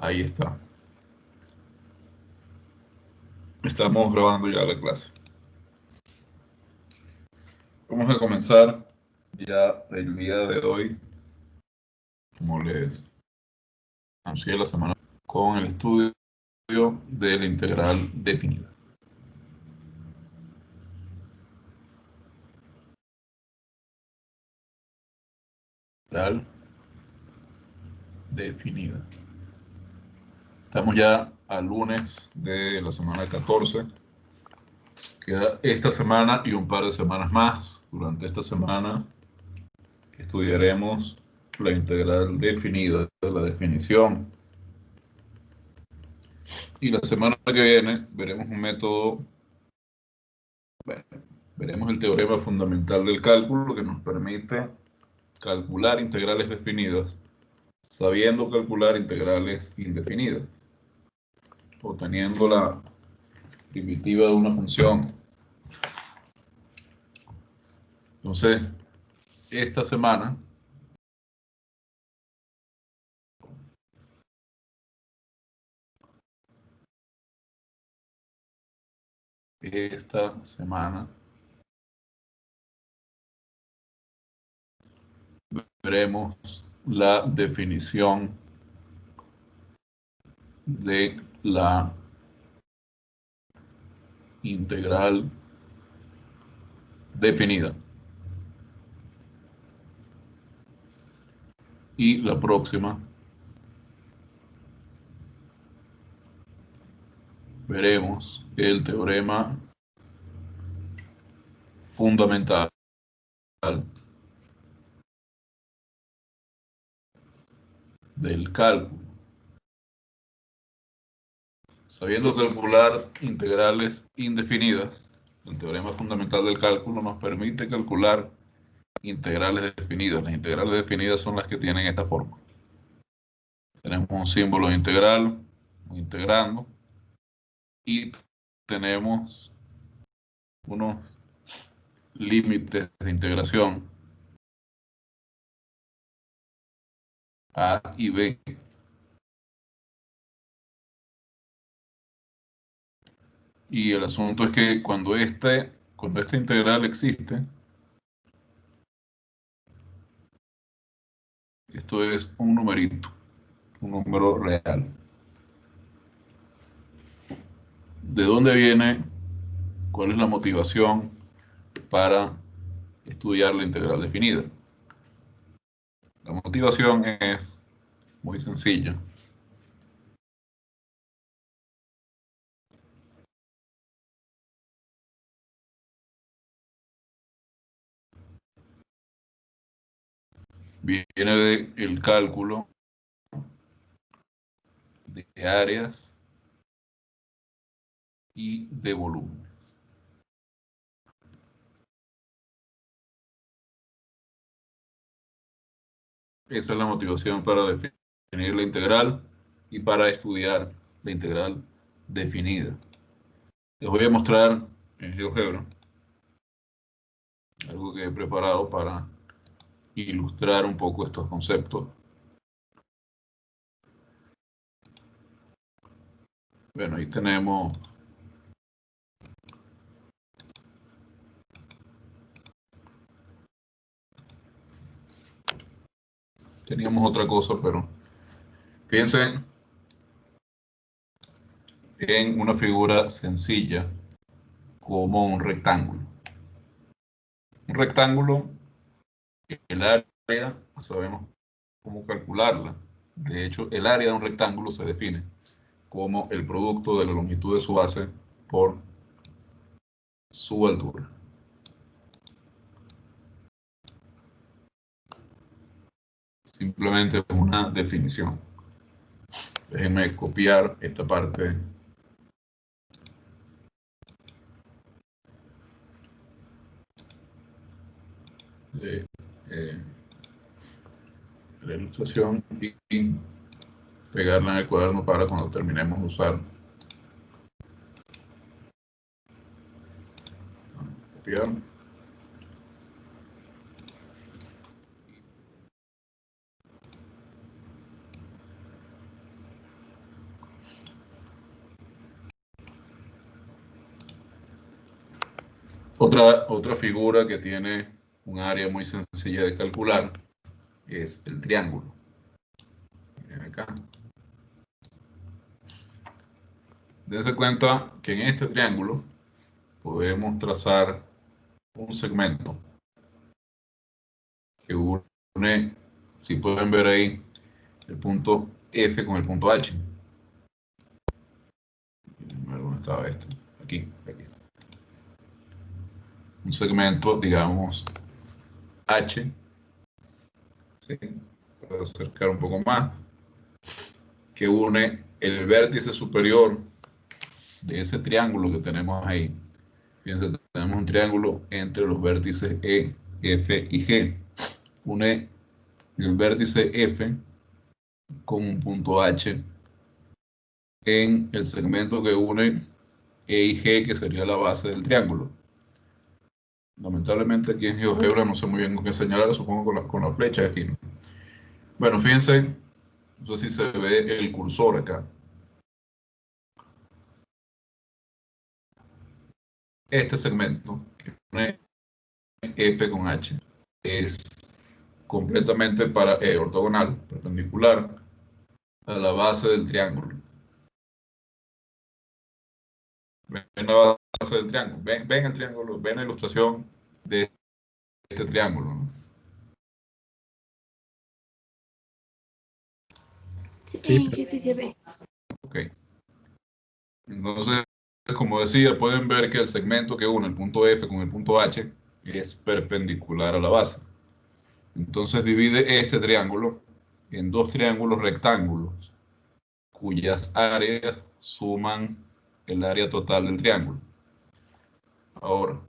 Ahí está. Estamos grabando ya la clase. Vamos a comenzar ya el día de hoy, como les anuncié la semana, con el estudio de la integral definida. Integral definida. Estamos ya al lunes de la semana 14. Queda esta semana y un par de semanas más. Durante esta semana estudiaremos la integral definida, la definición. Y la semana que viene veremos un método, bueno, veremos el teorema fundamental del cálculo que nos permite calcular integrales definidas sabiendo calcular integrales indefinidas, obteniendo la primitiva de una función. Entonces, esta semana veremos la definición de la integral definida. Y la próxima veremos el teorema fundamental del cálculo. Sabiendo calcular integrales indefinidas, el teorema fundamental del cálculo nos permite calcular integrales definidas. Las integrales definidas son las que tienen esta forma. Tenemos un símbolo de integral, un integrando, y tenemos unos límites de integración A y B. Y el asunto es que cuando esta integral existe, esto es un numerito, un número real. ¿De dónde viene? ¿Cuál es la motivación para estudiar la integral definida? La motivación es muy sencilla. Viene del cálculo de áreas y de volúmenes. Esa es la motivación para definir la integral y para estudiar la integral definida. Les voy a mostrar en GeoGebra algo que he preparado para ilustrar un poco estos conceptos. Bueno, ahí teníamos otra cosa, pero piensen en una figura sencilla como un rectángulo. Un rectángulo, el área, sabemos cómo calcularla. De hecho, el área de un rectángulo se define como el producto de la longitud de su base por su altura. Simplemente una definición. Déjenme copiar esta parte de la ilustración y pegarla en el cuaderno para cuando terminemos de usar. Copiar. Otra figura que tiene un área muy sencilla de calcular es el triángulo. Miren acá. Dense cuenta que en este triángulo podemos trazar un segmento que une, si pueden ver ahí, el punto F con el punto H. A ver dónde estaba esto. Aquí. Un segmento, digamos, H. ¿Sí? Para acercar un poco más. Que une el vértice superior de ese triángulo que tenemos ahí. Fíjense, tenemos un triángulo entre los vértices E, F y G. Une el vértice F con un punto H en el segmento que une E y G, que sería la base del triángulo. Lamentablemente aquí en GeoGebra no sé muy bien con qué señalar, supongo con la flecha aquí, ¿no? Bueno, fíjense, no sé si se ve el cursor acá. Este segmento que une F con H es completamente ortogonal, perpendicular a la base del triángulo. Ven la base del triángulo, ven el triángulo, ven la ilustración de este triángulo, ¿no? Sí se ve. Ok. Entonces, como decía, pueden ver que el segmento que une el punto F con el punto H es perpendicular a la base. Entonces divide este triángulo en dos triángulos rectángulos, cuyas áreas suman el área total del triángulo. Ahora,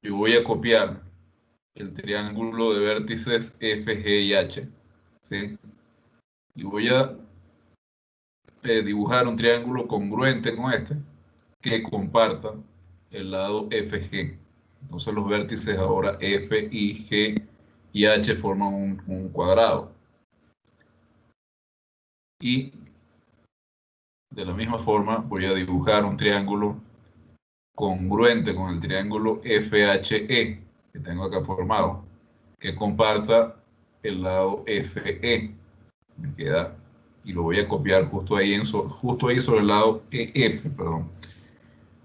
yo voy a copiar el triángulo de vértices F, G y H, ¿sí? Y voy a dibujar un triángulo congruente con este que comparta el lado FG. Entonces los vértices ahora F, I, G y H forman un cuadrado. Y de la misma forma voy a dibujar un triángulo congruente con el triángulo FHE que tengo acá formado, que comparta el lado FE. Me queda, y lo voy a copiar justo ahí, justo ahí sobre el lado EF, perdón.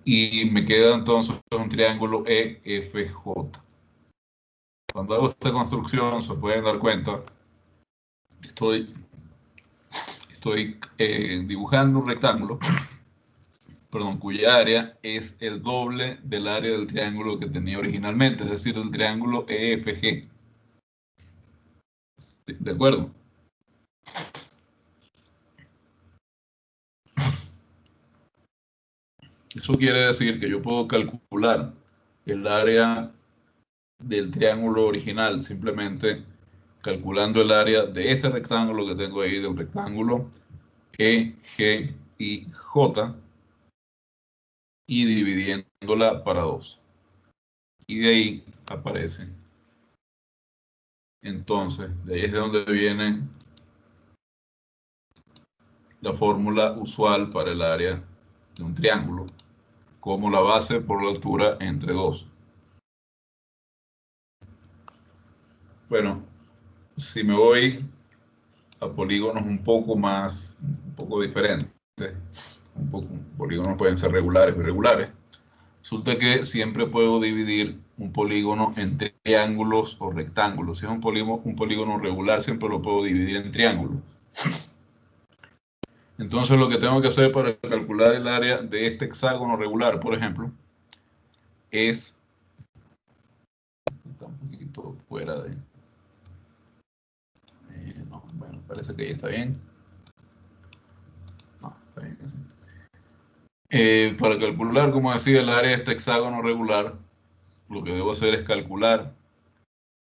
Y me queda entonces un triángulo EFJ. Cuando hago esta construcción se pueden dar cuenta, estoy dibujando un rectángulo, perdón, cuya área es el doble del área del triángulo que tenía originalmente, es decir, el triángulo EFG. ¿De acuerdo? Eso quiere decir que yo puedo calcular el área del triángulo original simplemente calculando el área de este rectángulo que tengo ahí, del rectángulo E, G y J, y dividiéndola para 2. Y de ahí aparece. Entonces, de ahí es de donde viene la fórmula usual para el área de un triángulo, como la base por la altura entre 2. Bueno, si me voy a polígonos un poco diferentes, polígonos pueden ser regulares o irregulares. Resulta que siempre puedo dividir un polígono en triángulos o rectángulos. Si es un polígono regular, siempre lo puedo dividir en triángulos. Entonces lo que tengo que hacer para calcular el área de este hexágono regular, por ejemplo, es... Está un poquito fuera de... no, bueno, parece que ya está bien. No, está bien así. Para calcular, como decía, el área de este hexágono regular, lo que debo hacer es calcular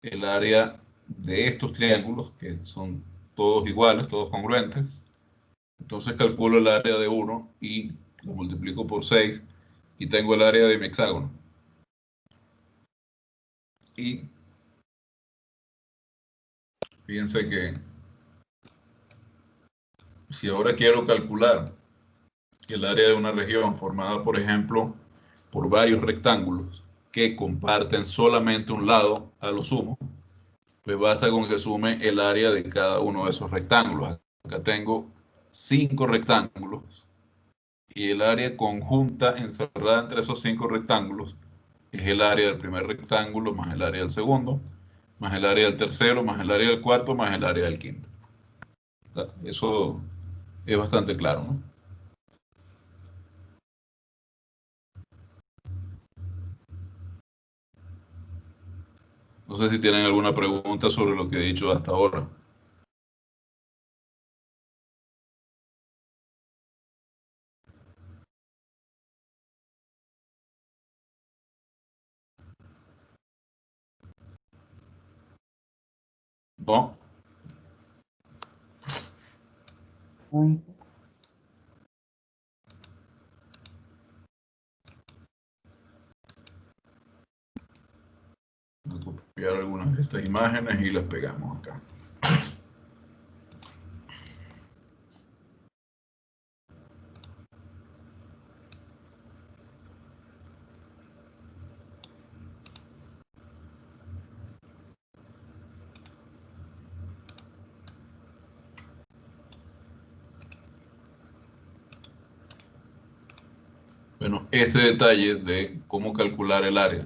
el área de estos triángulos, que son todos iguales, todos congruentes. Entonces calculo el área de uno y lo multiplico por 6 y tengo el área de mi hexágono. Y fíjense que si ahora quiero calcular el área de una región formada, por ejemplo, por varios rectángulos que comparten solamente un lado a lo sumo, pues basta con que sume el área de cada uno de esos rectángulos. Acá tengo 5 rectángulos y el área conjunta encerrada entre esos 5 rectángulos es el área del primer rectángulo más el área del segundo, más el área del tercero, más el área del cuarto, más el área del quinto. Eso es bastante claro, ¿no? No sé si tienen alguna pregunta sobre lo que he dicho hasta ahora. ¿No? Voy a copiar algunas de estas imágenes y las pegamos acá. Bueno, este detalle de cómo calcular el área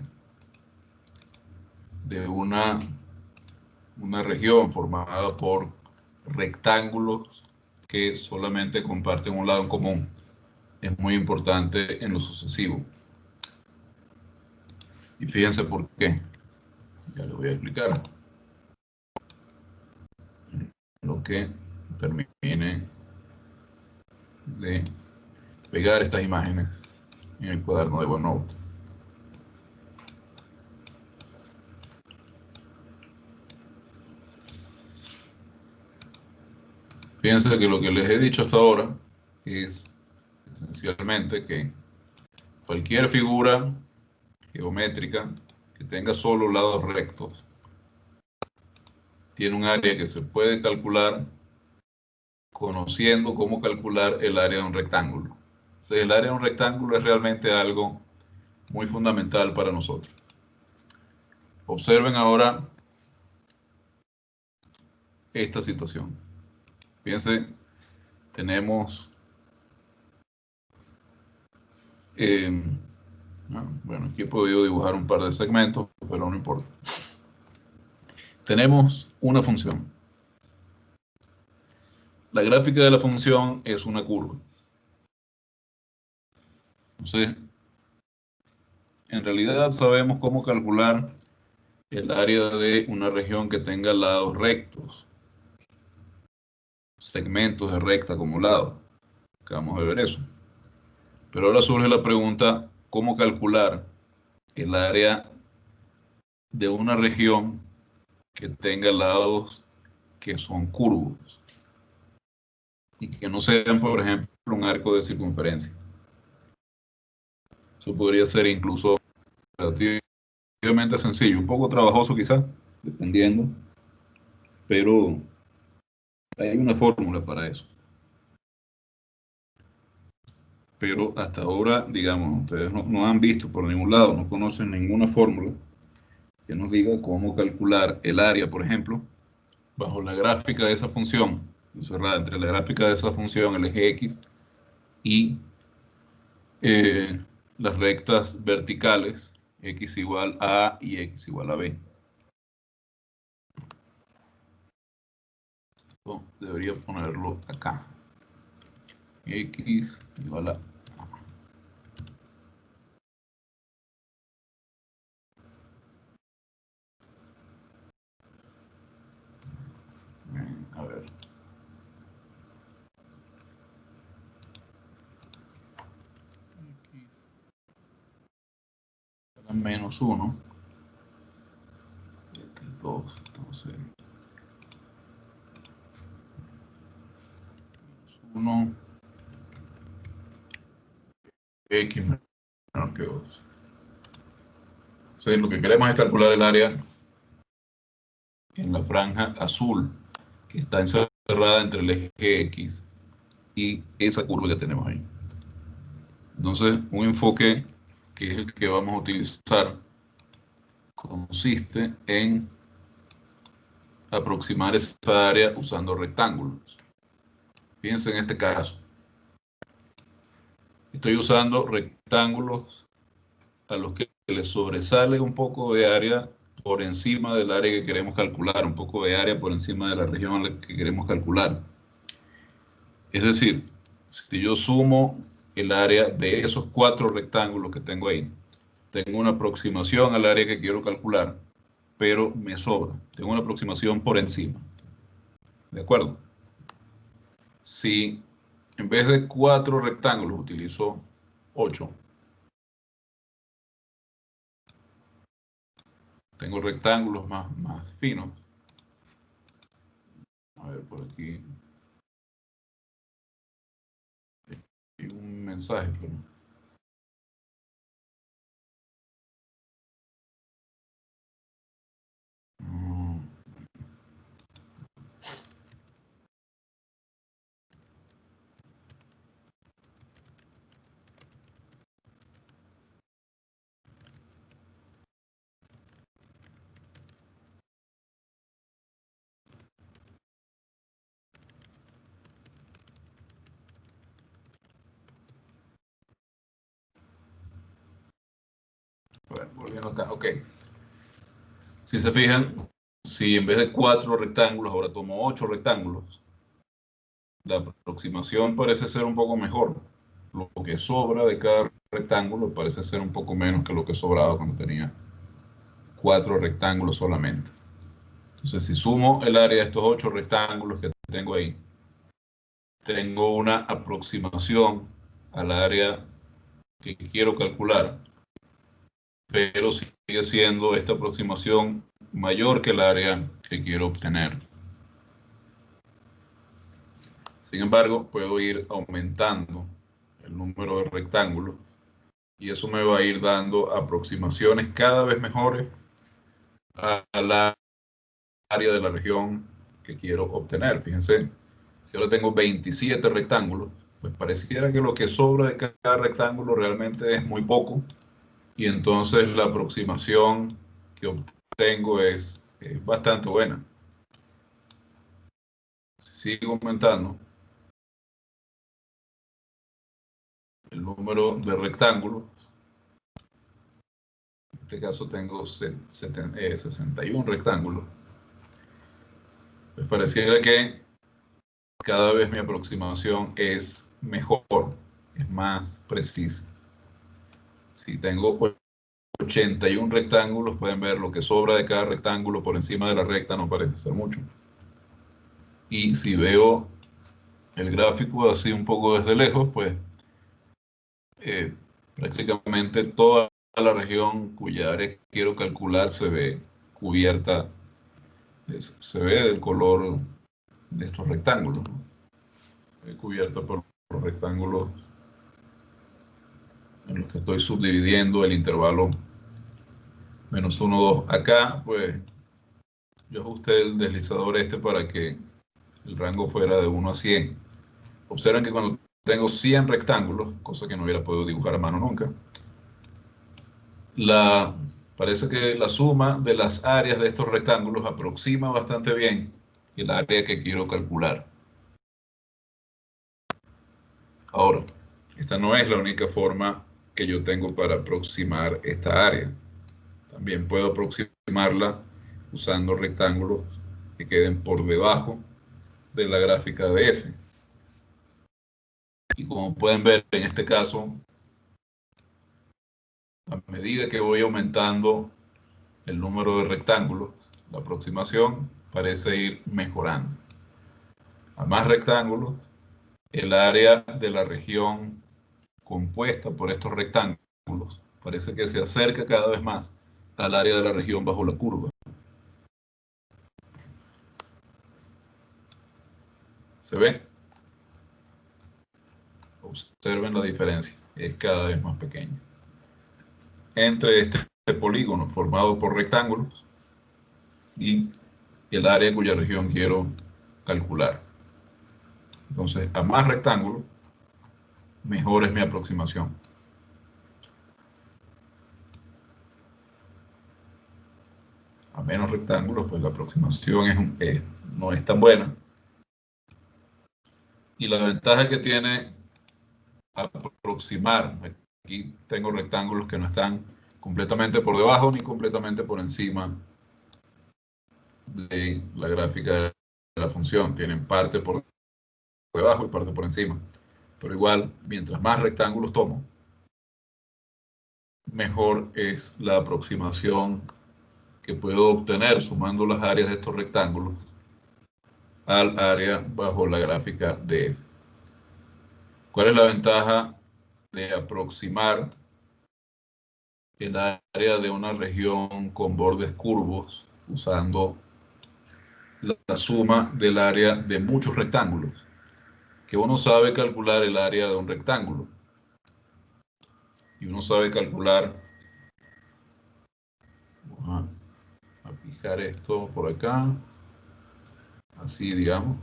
de una región formada por rectángulos que solamente comparten un lado en común es muy importante en lo sucesivo. Y fíjense por qué. Ya les voy a explicar. Lo que termine de pegar estas imágenes en el cuaderno de OneNote. Fíjense que lo que les he dicho hasta ahora es esencialmente que cualquier figura geométrica que tenga solo lados rectos tiene un área que se puede calcular conociendo cómo calcular el área de un rectángulo. O sea, el área de un rectángulo es realmente algo muy fundamental para nosotros. Observen ahora esta situación. Fíjense, tenemos, bueno, aquí he podido dibujar un par de segmentos, pero no importa. Tenemos una función. La gráfica de la función es una curva. Entonces, en realidad sabemos cómo calcular el área de una región que tenga lados rectos, segmentos de recta como lados. Acabamos de ver eso. Pero ahora surge la pregunta, ¿cómo calcular el área de una región que tenga lados que son curvos y que no sean, por ejemplo, un arco de circunferencia? Eso podría ser incluso relativamente sencillo, un poco trabajoso quizás, dependiendo, pero hay una fórmula para eso. Pero hasta ahora, digamos, ustedes no han visto por ningún lado, no conocen ninguna fórmula que nos diga cómo calcular el área, por ejemplo, bajo la gráfica de esa función, encerrada entre la gráfica de esa función, el eje X, y las rectas verticales, X igual a A y X igual a B. Esto debería ponerlo acá. X igual a A ver. X menos 1. Este es 2, entonces. 1. X menor que 2. Entonces, lo que queremos es calcular el área en la franja azul, que está encerrada entre el eje X y esa curva que tenemos ahí. Entonces, un enfoque que es el que vamos a utilizar, consiste en aproximar esa área usando rectángulos. Fíjense en este caso. Estoy usando rectángulos a los que les sobresale un poco de área por encima del área que queremos calcular, un poco de área por encima de la región a la que queremos calcular. Es decir, si yo sumo el área de esos 4 rectángulos que tengo ahí, tengo una aproximación al área que quiero calcular, pero me sobra. Tengo una aproximación por encima. ¿De acuerdo? Si en vez de 4 rectángulos utilizo 8, tengo rectángulos más finos. A ver, por aquí hay un mensaje, pero... Bueno, volviendo acá, ok. Si se fijan, si en vez de 4 rectángulos ahora tomo 8 rectángulos, la aproximación parece ser un poco mejor. Lo que sobra de cada rectángulo parece ser un poco menos que lo que sobraba cuando tenía 4 rectángulos solamente. Entonces, si sumo el área de estos 8 rectángulos que tengo ahí, tengo una aproximación al área que quiero calcular, pero sigue siendo esta aproximación mayor que el área que quiero obtener. Sin embargo, puedo ir aumentando el número de rectángulos y eso me va a ir dando aproximaciones cada vez mejores a la área de la región que quiero obtener. Fíjense, si ahora tengo 27 rectángulos, pues pareciera que lo que sobra de cada rectángulo realmente es muy poco y entonces la aproximación que obtengo es bastante buena. Si sigo aumentando el número de rectángulos, en este caso tengo 61 rectángulos, pues pareciera que cada vez mi aproximación es mejor, es más precisa. Si tengo 81 rectángulos, pueden ver lo que sobra de cada rectángulo por encima de la recta, no parece ser mucho. Y si veo el gráfico así un poco desde lejos, pues prácticamente toda la región cuya área quiero calcular se ve cubierta, se ve del color de estos rectángulos, ¿no? Se ve cubierta por los rectángulos en los que estoy subdividiendo el intervalo menos 1, 2. Acá, pues, yo ajusté el deslizador para que el rango fuera de 1 a 100. Observen que cuando tengo 100 rectángulos, cosa que no hubiera podido dibujar a mano nunca, parece que la suma de las áreas de estos rectángulos aproxima bastante bien el área que quiero calcular. Ahora, esta no es la única forma que yo tengo para aproximar esta área. También puedo aproximarla usando rectángulos que queden por debajo de la gráfica de F. Y como pueden ver en este caso, a medida que voy aumentando el número de rectángulos, la aproximación parece ir mejorando. A más rectángulos, el área de la región compuesta por estos rectángulos parece que se acerca cada vez más al área de la región bajo la curva. ¿Se ve? Observen la diferencia, es cada vez más pequeña entre este polígono formado por rectángulos y el área cuya región quiero calcular. Entonces, a más rectángulos, mejor es mi aproximación. a menos rectángulos, pues la aproximación no es tan buena. Y la ventaja que tiene aproximar, aquí tengo rectángulos que no están completamente por debajo ni completamente por encima de la gráfica de la función. Tienen parte por debajo y parte por encima. Pero igual, mientras más rectángulos tomo, mejor es la aproximación que puedo obtener sumando las áreas de estos rectángulos al área bajo la gráfica de f. ¿Cuál es la ventaja de aproximar el área de una región con bordes curvos usando la suma del área de muchos rectángulos? Que uno sabe calcular el área de un rectángulo y uno sabe calcular, vamos a fijar esto por acá, así digamos,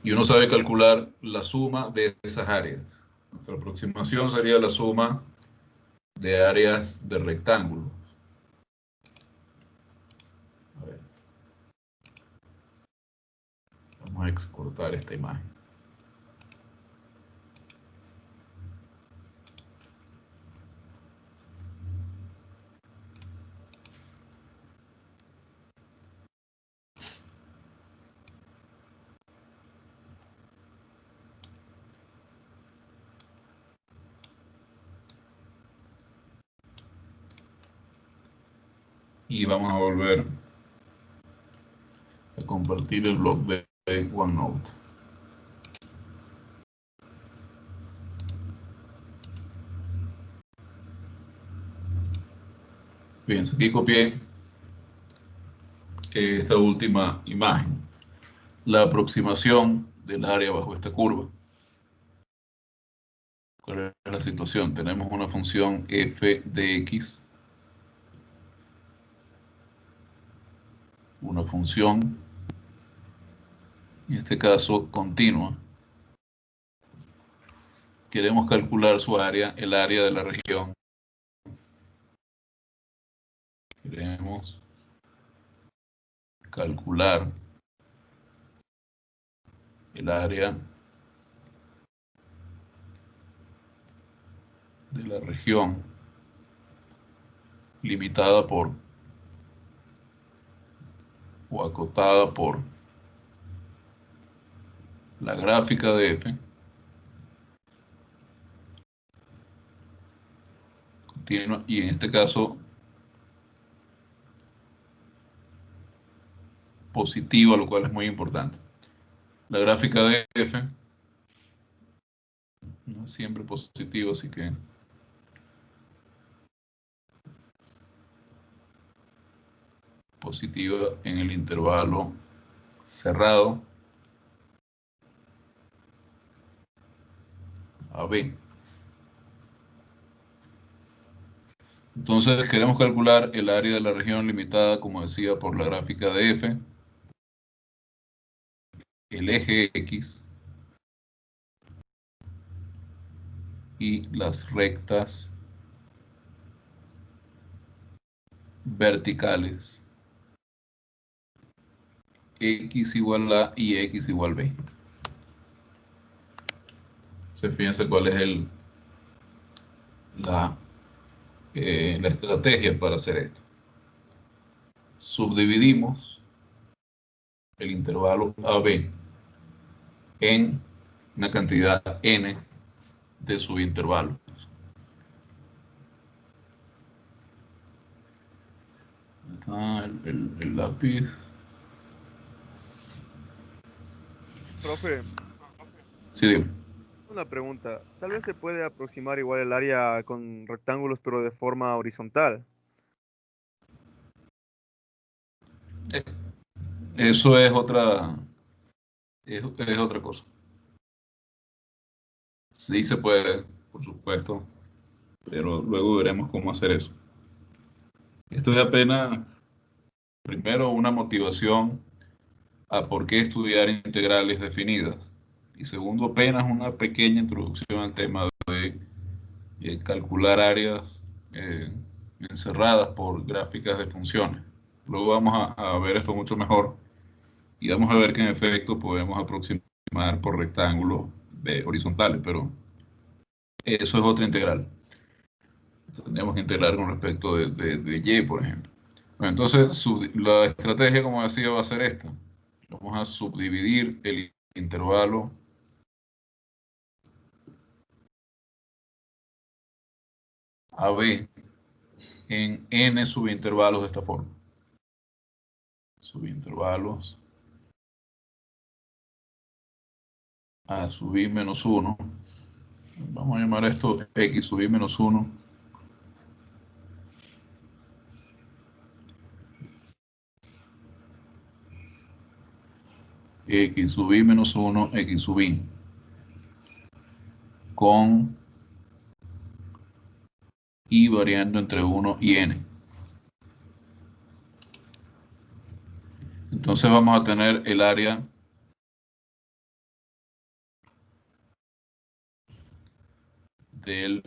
y uno sabe calcular la suma de esas áreas. Nuestra aproximación sería la suma de áreas de rectángulo. A ver. Vamos a exportar esta imagen. Y vamos a volver a compartir el blog de OneNote. Fíjense, aquí copié esta última imagen. La aproximación del área bajo esta curva. ¿Cuál es la situación? Tenemos una función f de x, una función, en este caso continua. Queremos calcular su área, el área de la región. Queremos calcular el área de la región limitada por o acotada por la gráfica de f continua, y en este caso positiva, lo cual es muy importante. La gráfica de f no es siempre positiva, así que positiva en el intervalo cerrado a b. Entonces queremos calcular el área de la región limitada, como decía, por la gráfica de f, el eje x y las rectas verticales x igual a y x igual b. Fíjense cuál es la estrategia para hacer esto. Subdividimos el intervalo AB en una cantidad n de subintervalos. Está el lápiz. Profe, Sí, digo. una pregunta. Tal vez se puede aproximar igual el área con rectángulos, pero de forma horizontal. Eso es otra cosa. Sí se puede, por supuesto, pero luego veremos cómo hacer eso. Esto es apenas, primero, una motivación a por qué estudiar integrales definidas. Y segundo, apenas una pequeña introducción al tema de calcular áreas encerradas por gráficas de funciones. Luego vamos a ver esto mucho mejor y vamos a ver que en efecto podemos aproximar por rectángulos horizontales, pero eso es otra integral. Tendríamos que integrar con respecto de y, por ejemplo. Bueno, entonces, la estrategia, como decía, va a ser esta. Vamos a subdividir el intervalo AB en n subintervalos de esta forma. Subintervalos a sub i menos 1. Vamos a llamar esto x sub i menos 1. X sub i menos 1, x sub i. Con i variando entre 1 y n. Entonces vamos a tener el área del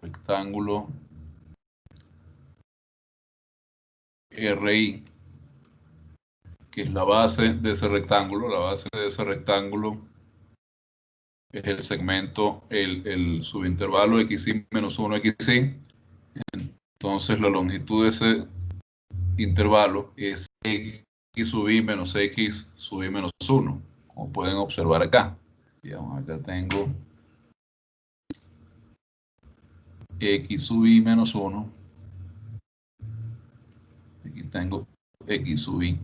rectángulo RI, que es la base de ese rectángulo. La base de ese rectángulo es el segmento, el subintervalo xi menos 1 xi. Entonces la longitud de ese intervalo es x sub i menos x sub i menos 1, como pueden observar acá. Digamos, acá tengo x sub i menos 1. Aquí tengo x sub i.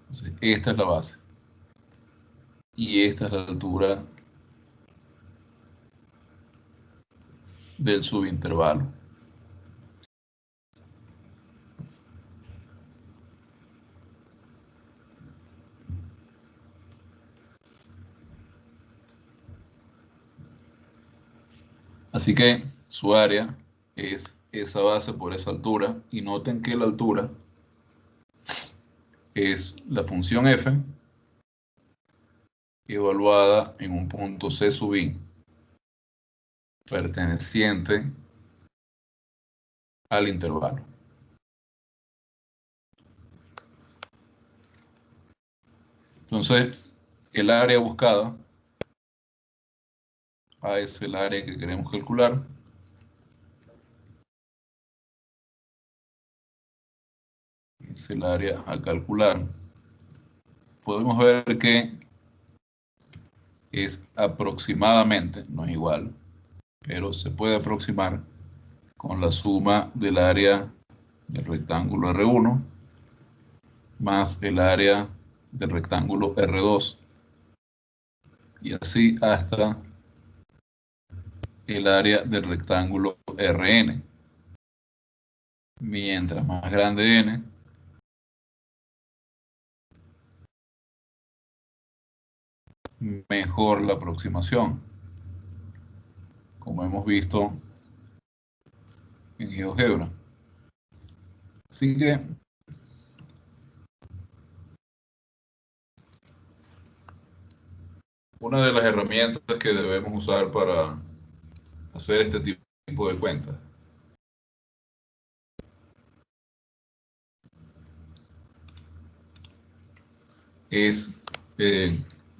Entonces, esta es la base. Y esta es la altura del subintervalo. Así que su área es esa base por esa altura. Y noten que la altura es la función f evaluada en un punto c sub i perteneciente al intervalo. Entonces, el área buscada es el área que queremos calcular. Es el área a calcular. Podemos ver que es aproximadamente, no es igual, pero se puede aproximar con la suma del área del rectángulo R1 más el área del rectángulo R2 y así hasta el área del rectángulo Rn. Mientras más grande n, mejor la aproximación, como hemos visto en GeoGebra. Así que una de las herramientas que debemos usar para hacer este tipo de cuentas es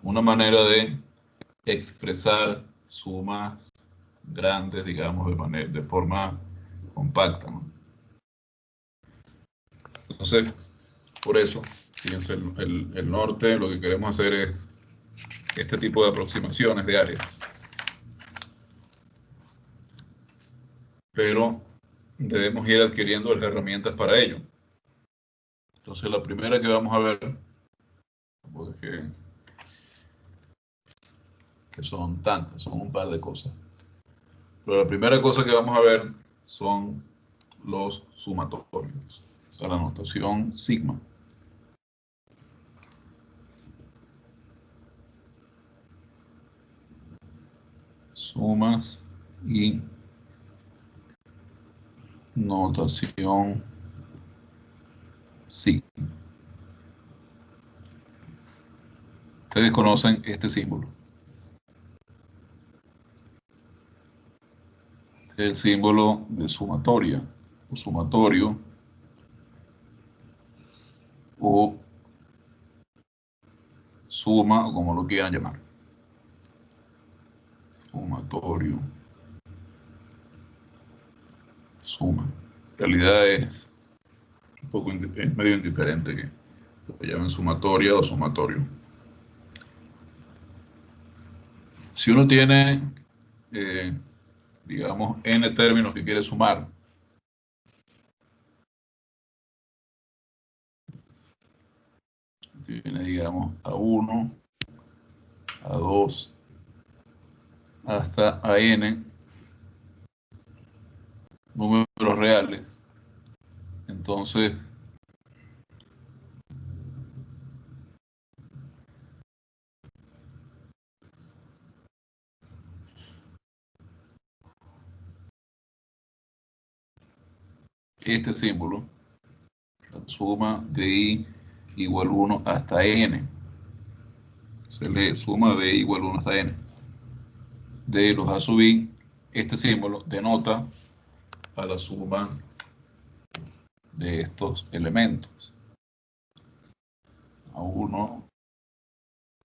una manera de expresar sumas grandes, digamos, de forma compacta, ¿no? Entonces, por eso, fíjense, el norte, lo que queremos hacer es este tipo de aproximaciones de áreas. Pero debemos ir adquiriendo las herramientas para ello. Entonces, la primera que vamos a ver, porque que son tantas, son un par de cosas. Pero la primera cosa que vamos a ver son los sumatorios, o sea, la notación sigma. Sumas y notación sigma. Ustedes conocen este símbolo. Este es el símbolo de sumatoria o sumatorio o suma, o como lo quieran llamar. Sumatorio. Suma. En realidad es un poco, es medio indiferente que lo llamen sumatoria o sumatorio. Si uno tiene, digamos, n términos que quiere sumar, tiene, digamos, A1, A2, hasta AN, números reales. Entonces, este símbolo, la suma de i igual 1 hasta n, se lee suma de i igual 1 hasta n, de los a sub i, este símbolo denota a la suma de estos elementos, A1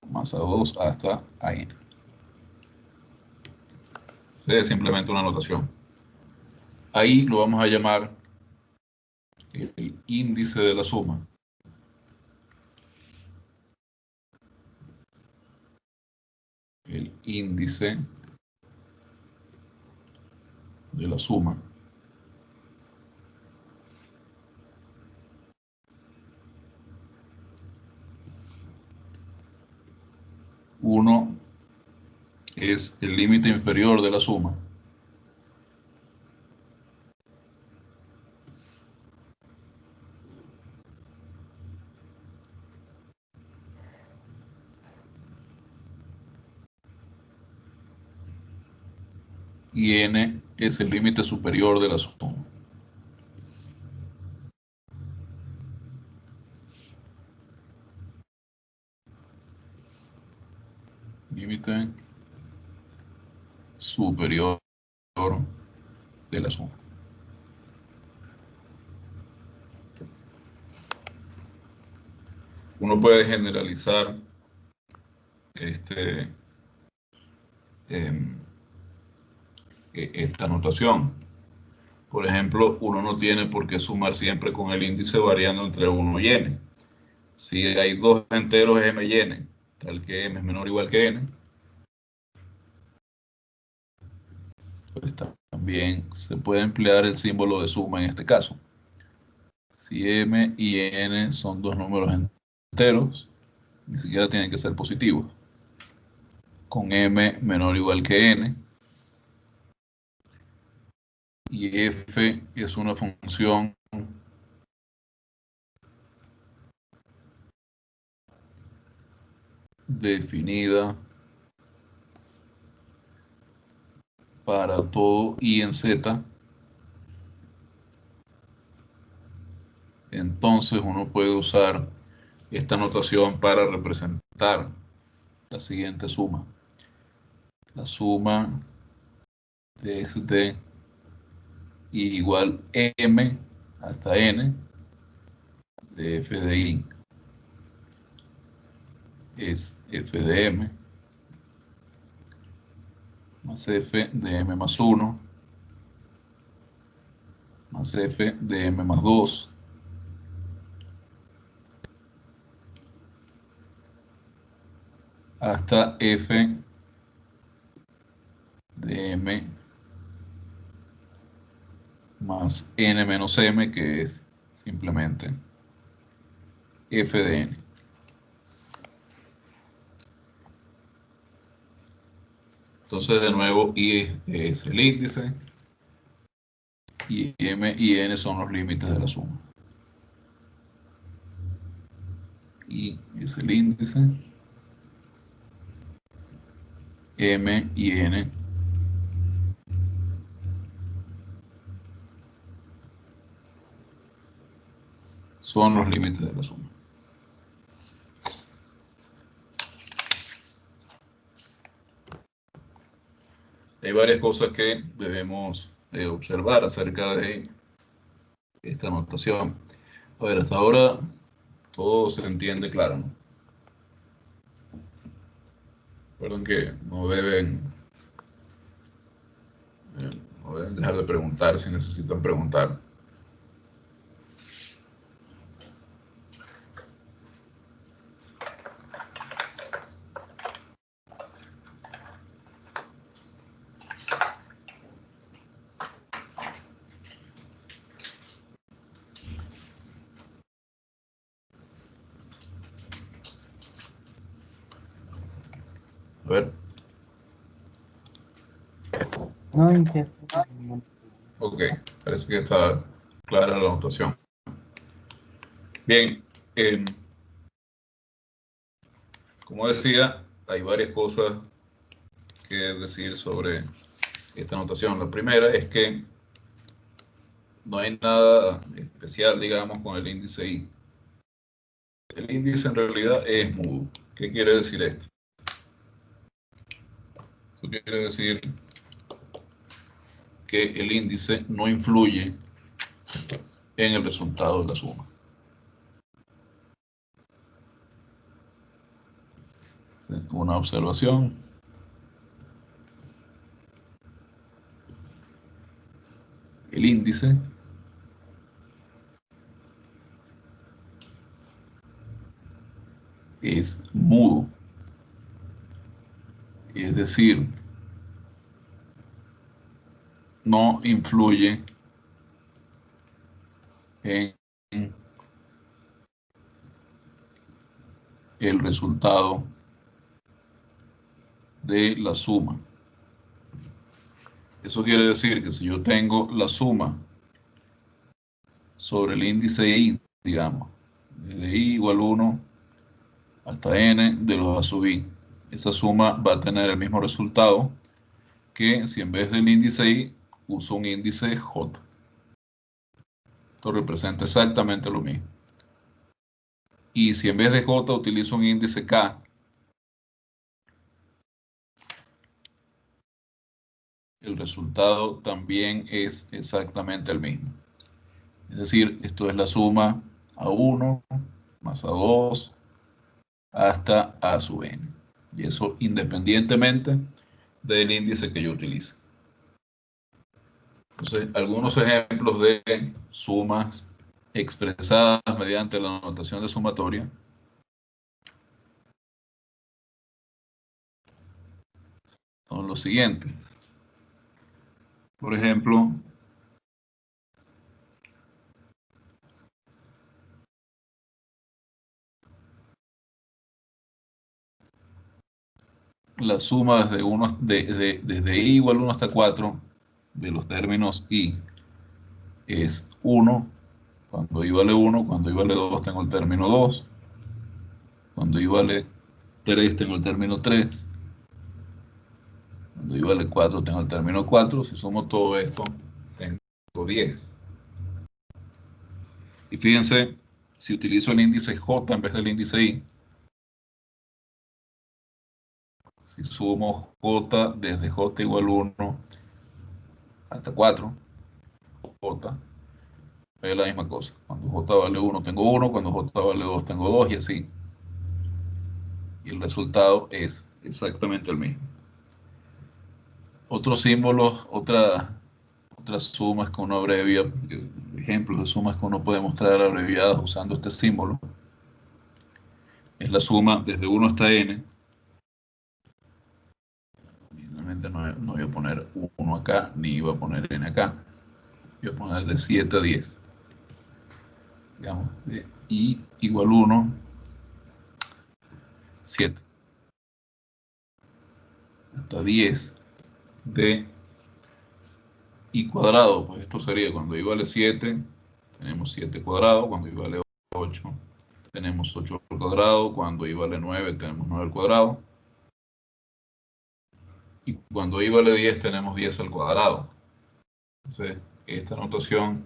más A2 hasta AN. Es simplemente una notación. Ahí lo vamos a llamar el índice de la suma. El índice de la suma. Uno es el límite inferior de la suma. Y n es el límite superior de la suma. Límite superior de la suma. Uno puede generalizar esta notación. Por ejemplo, uno no tiene por qué sumar siempre con el índice variando entre 1 y n. Si hay dos enteros m y n, tal que m es menor o igual que n, pues también se puede emplear el símbolo de suma en este caso. Si m y n son dos números enteros, ni siquiera tienen que ser positivos. Con m menor o igual que n, y f es una función definida para todo i en z, entonces uno puede usar esta notación para representar la siguiente suma. La suma de este igual m hasta n de f de i es f de m más f de m más 1 más f de m más 2 hasta f de m más n menos m, que es simplemente f de n. Entonces, de nuevo, i es el índice y m y n son los límites de la suma. I es el índice, m y n son los límites de la suma. Hay varias cosas que debemos observar acerca de esta notación. A ver, hasta ahora todo se entiende claro, ¿no? Recuerden que no deben dejar de preguntar si necesitan preguntar. A ver. No entiendo. Ok, parece que está clara la notación. Bien, como decía, hay varias cosas que decir sobre esta notación. La primera es que no hay nada especial, digamos, con el índice I. El índice en realidad es mudo. ¿Qué quiere decir esto? Esto quiere decir que el índice no influye en el resultado de la suma. Una observación. El índice es mudo. Es decir, no influye en el resultado de la suma. Eso quiere decir que si yo tengo la suma sobre el índice I, digamos, desde I igual 1 hasta n de los a sub I, esa suma va a tener el mismo resultado que si en vez del índice I uso un índice J. Esto representa exactamente lo mismo. Y si en vez de J utilizo un índice K, el resultado también es exactamente el mismo. Es decir, esto es la suma A1 más A2 hasta A sub n. Y eso independientemente del índice que yo utilice. Entonces, algunos ejemplos de sumas expresadas mediante la notación de sumatoria son los siguientes. Por ejemplo, la suma desde I igual 1 hasta 4 de los términos I es 1. Cuando I vale 1, cuando I vale 2 tengo el término 2. Cuando I vale 3 tengo el término 3. Cuando I vale 4 tengo el término 4. Si sumo todo esto, tengo 10. Y fíjense, si utilizo el índice J en vez del índice I, si sumo J desde J igual 1 hasta 4, J, es la misma cosa. Cuando J vale 1 tengo 1, cuando J vale 2 tengo 2 y así. Y el resultado es exactamente el mismo. Otros símbolos, otras sumas que uno abrevia, ejemplos de sumas que uno puede mostrar abreviadas usando este símbolo, es la suma desde 1 hasta n. Realmente no voy a poner 1 acá, ni voy a poner n acá. Voy a poner de 7 a 10. Digamos, de I igual 1, 7. Hasta 10 de I cuadrado. Pues esto sería cuando I vale 7, tenemos 7 cuadrado. Cuando I vale 8, tenemos 8 al cuadrado. Cuando I vale 9, tenemos 9 al cuadrado. Y cuando I vale 10, tenemos 10 al cuadrado. Entonces, esta notación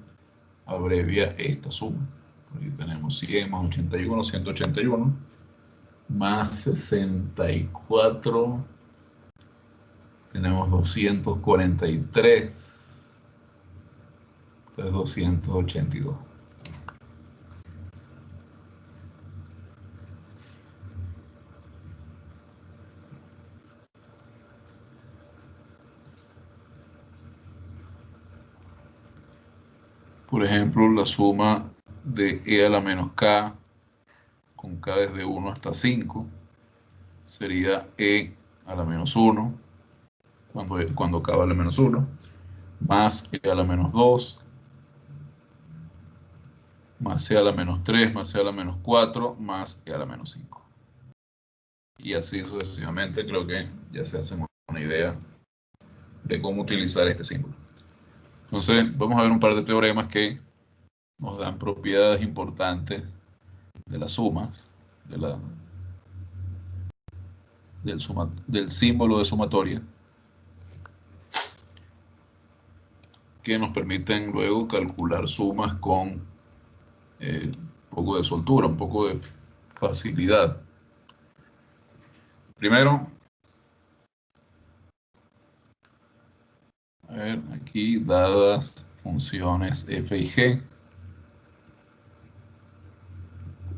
abrevia esta suma. Aquí tenemos 100 más 81, 181, más 64, tenemos 243. Esto es 282. Por ejemplo, la suma de e a la menos k, con k desde 1 hasta 5, sería e a la menos 1, cuando k vale menos 1, más e a la menos 2, más c a la menos 3, más c a la menos 4, más e a la menos 5. Y así sucesivamente. Creo que ya se hacen una idea de cómo utilizar este símbolo. Entonces, vamos a ver un par de teoremas que nos dan propiedades importantes de las sumas, del símbolo de sumatoria, que nos permiten luego calcular sumas con un poco de soltura, un poco de facilidad. Primero, a ver, aquí dadas funciones f y g,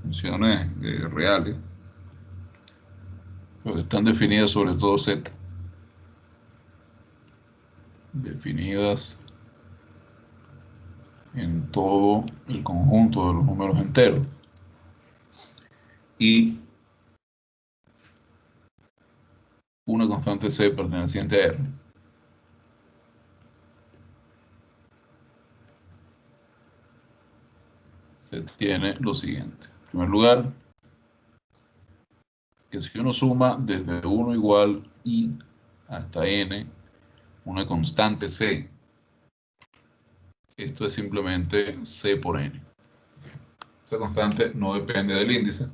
funciones reales, pero que están definidas sobre todo z, definidas en todo el conjunto de los números enteros, y una constante c perteneciente a R. Se tiene lo siguiente. En primer lugar, que si uno suma desde 1 igual i hasta n una constante c, esto es simplemente c por n. Esa constante no depende del índice.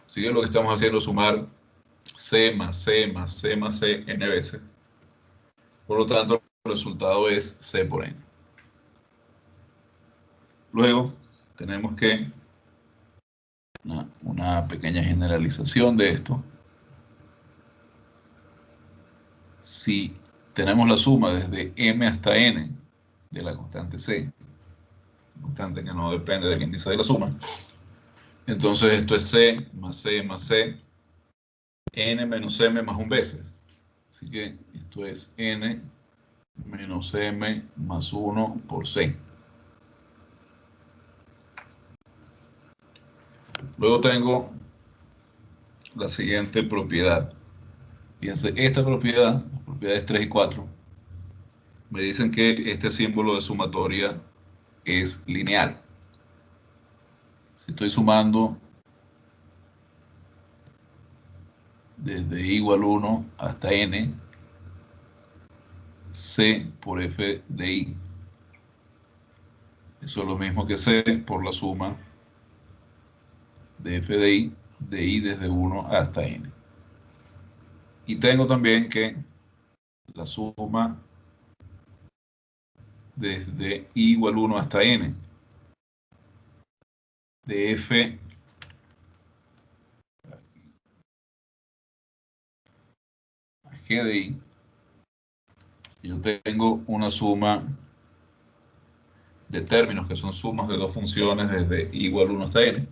Así que lo que estamos haciendo es sumar c más c más c más c n veces. Por lo tanto, el resultado es c por n. Luego, tenemos que una pequeña generalización de esto. Si tenemos la suma desde m hasta n de la constante c, constante que no depende del índice de la suma, entonces esto es c más c más c, n menos m más 1 veces. Así que esto es n menos m más 1 por c. Luego tengo la siguiente propiedad. Fíjense, esta propiedad, las propiedades 3 y 4, me dicen que este símbolo de sumatoria es lineal. Si estoy sumando desde i igual 1 hasta n, c por f de i. Eso es lo mismo que c por la suma de f de i desde 1 hasta n. Y tengo también que la suma desde i igual 1 hasta n de f g de i. Yo tengo una suma de términos que son sumas de dos funciones desde i igual 1 hasta n.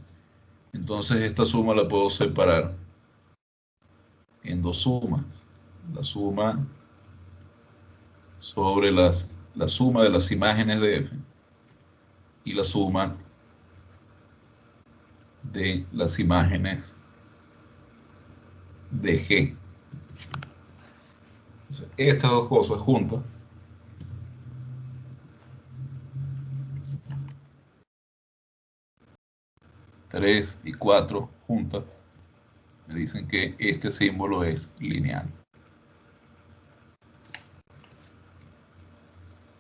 Entonces esta suma la puedo separar en dos sumas. La suma sobre la suma de las imágenes de f y la suma de las imágenes de g. Entonces, estas dos cosas juntas tres y 4 juntas me dicen que este símbolo es lineal.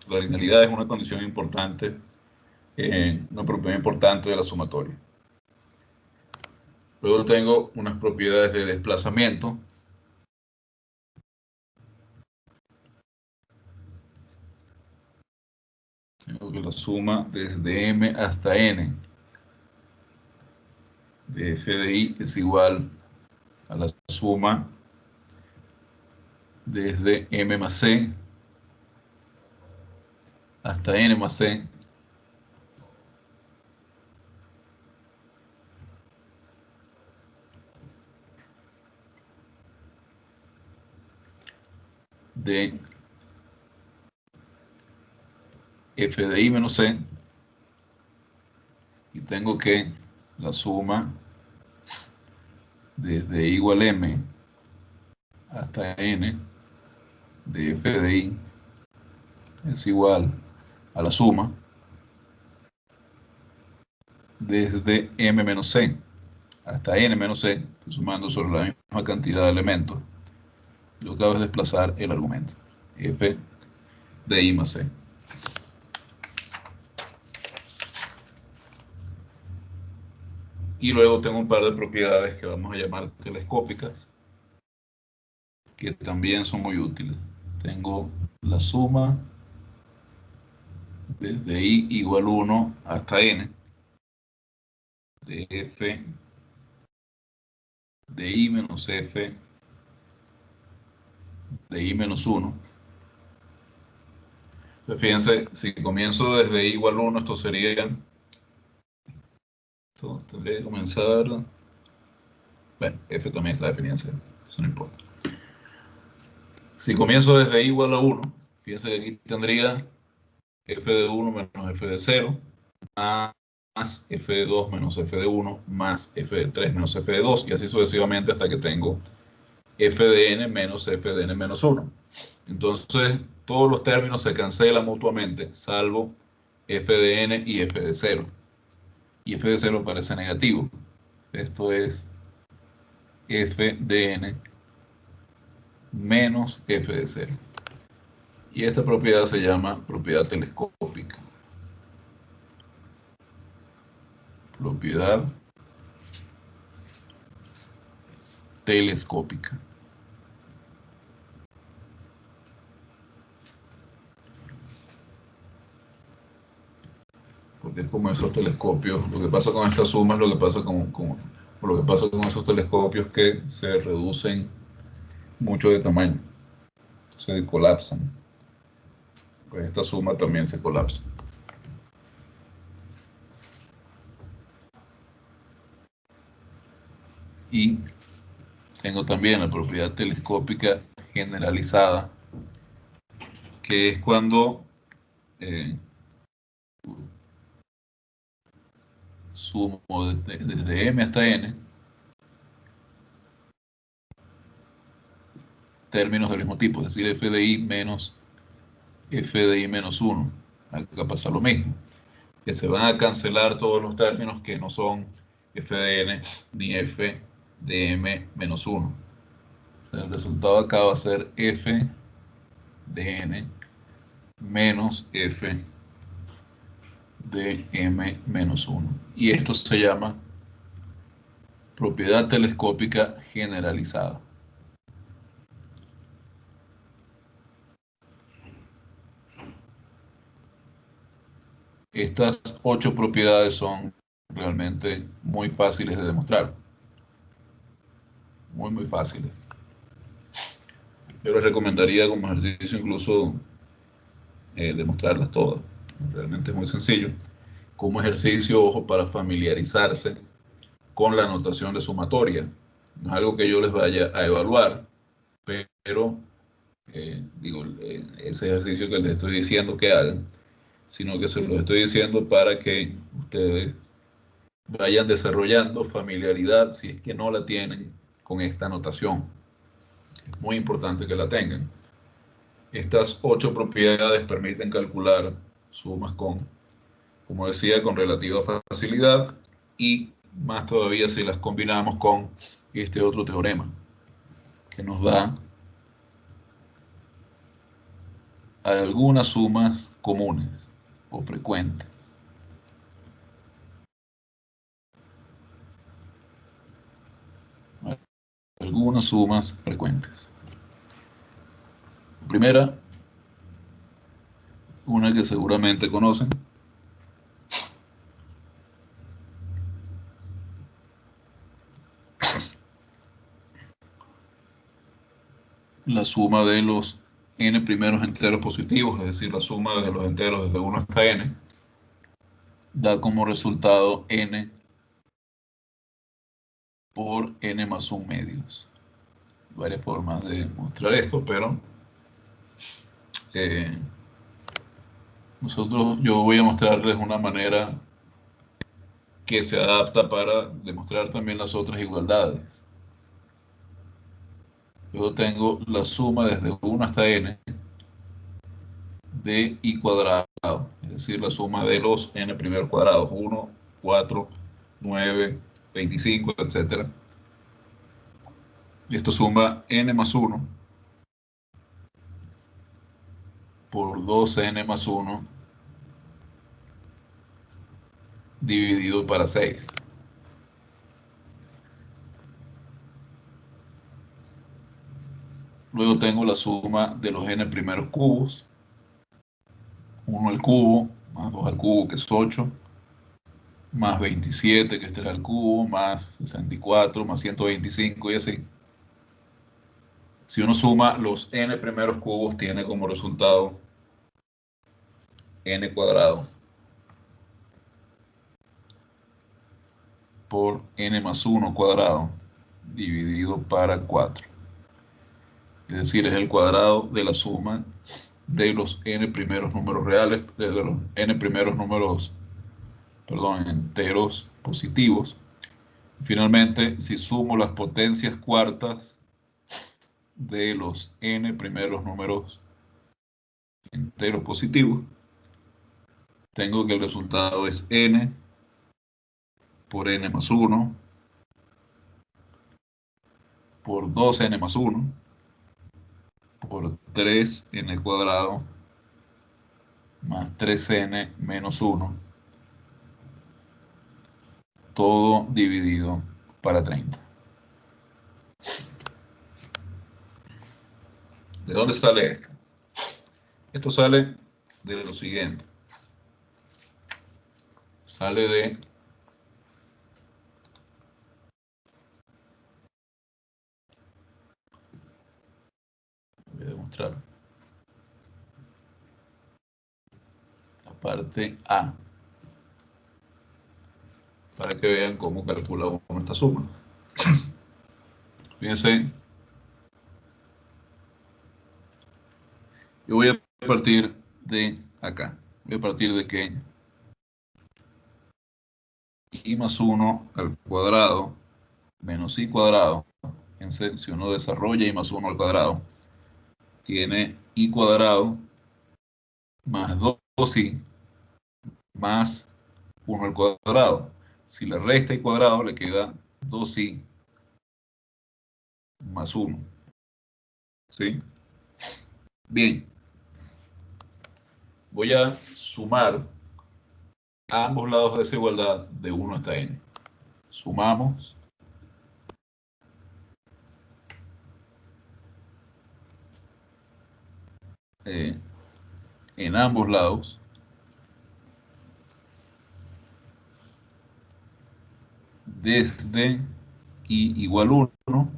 La linealidad es una condición importante, una propiedad importante de la sumatoria. Luego tengo unas propiedades de desplazamiento. Tengo que la suma desde m hasta n de f de i es igual a la suma desde M más C hasta N más C, de f de i menos c, y tengo que la suma desde i igual m hasta n de f de i es igual a la suma desde m menos c hasta n menos c, sumando sobre la misma cantidad de elementos. Lo que hago es desplazar el argumento, f de i más c. Y luego tengo un par de propiedades que vamos a llamar telescópicas, que también son muy útiles. Tengo la suma desde i igual 1 hasta n de f de i menos f de i menos 1. Entonces, fíjense, si comienzo desde i igual 1, esto sería... Esto tendría que comenzar... Bueno, f también está definida en cero, eso no importa. Si comienzo desde i igual a 1, fíjense que aquí tendría f de 1 menos f de 0, más f de 2 menos f de 1, más f de 3 menos f de 2, y así sucesivamente hasta que tengo f de n menos f de n menos 1. Entonces, todos los términos se cancelan mutuamente, salvo f de n y f de 0. Y f de 0 parece negativo. Esto es f de n menos f de 0. Y esta propiedad se llama propiedad telescópica. Propiedad telescópica. Porque es como esos telescopios, lo que pasa con esta suma es lo que pasa lo que pasa con esos telescopios que se reducen mucho de tamaño, se colapsan. Pues esta suma también se colapsa. Y tengo también la propiedad telescópica generalizada, que es cuando sumo desde m hasta n términos del mismo tipo, es decir, f de i menos f de i menos 1. Acá pasa lo mismo, que se van a cancelar todos los términos que no son f de n ni f de m menos 1. O sea, el resultado acá va a ser f de n menos f de m menos 1. Y esto se llama propiedad telescópica generalizada. Estas 8 propiedades son realmente muy fáciles de demostrar. Muy fáciles. Yo les recomendaría como ejercicio incluso demostrarlas todas. Realmente es muy sencillo. Como ejercicio, ojo, para familiarizarse con la notación de sumatoria. No es algo que yo les vaya a evaluar, pero ese ejercicio que les estoy diciendo que hagan, sino que se los estoy diciendo para que ustedes vayan desarrollando familiaridad, si es que no la tienen, con esta notación. Es muy importante que la tengan. Estas 8 propiedades permiten calcular sumas como decía, con relativa facilidad, y más todavía si las combinamos con este otro teorema, que nos da algunas sumas comunes o frecuentes. Algunas sumas frecuentes. Primera, una que seguramente conocen, la suma de los n primeros enteros positivos, es decir, la suma de los enteros desde 1 hasta n, da como resultado n por n más 1 medios. Varias formas de mostrar esto, pero yo voy a mostrarles una manera que se adapta para demostrar también las otras igualdades. Yo tengo la suma desde 1 hasta n de i cuadrado, es decir, la suma de los n primeros cuadrados, 1, 4, 9, 25, etc. Esto suma n más 1 por 2n más 1 dividido para 6. Luego tengo la suma de los n primeros cubos, 1 al cubo, más 2 al cubo, que es 8, más 27, que es 3 al cubo, más 64, más 125 y así. Si uno suma los n primeros cubos, tiene como resultado n cuadrado por n más 1 cuadrado dividido para 4. Es decir, es el cuadrado de la suma de los n primeros números reales, de los n primeros números, perdón, enteros positivos. Finalmente, si sumo las potencias cuartas de los n primeros números enteros positivos, tengo que el resultado es n por n más 1 por 2n más 1 por 3n cuadrado más 3n menos 1, todo dividido para 30. ¿De dónde sale esto? Esto sale de lo siguiente. Sale de voy a demostrar la parte A para que vean cómo calcula uno esta suma. Fíjense, yo voy a partir de acá. Voy a partir de que i más 1 al cuadrado menos i cuadrado, si uno desarrolla i más 1 al cuadrado, tiene i cuadrado más 2i más 1 al cuadrado. Si le resta i cuadrado, le queda 2i más 1. ¿Sí? Bien. Voy a sumar a ambos lados de esa igualdad de 1 hasta n. Sumamos. En ambos lados. Desde i igual 1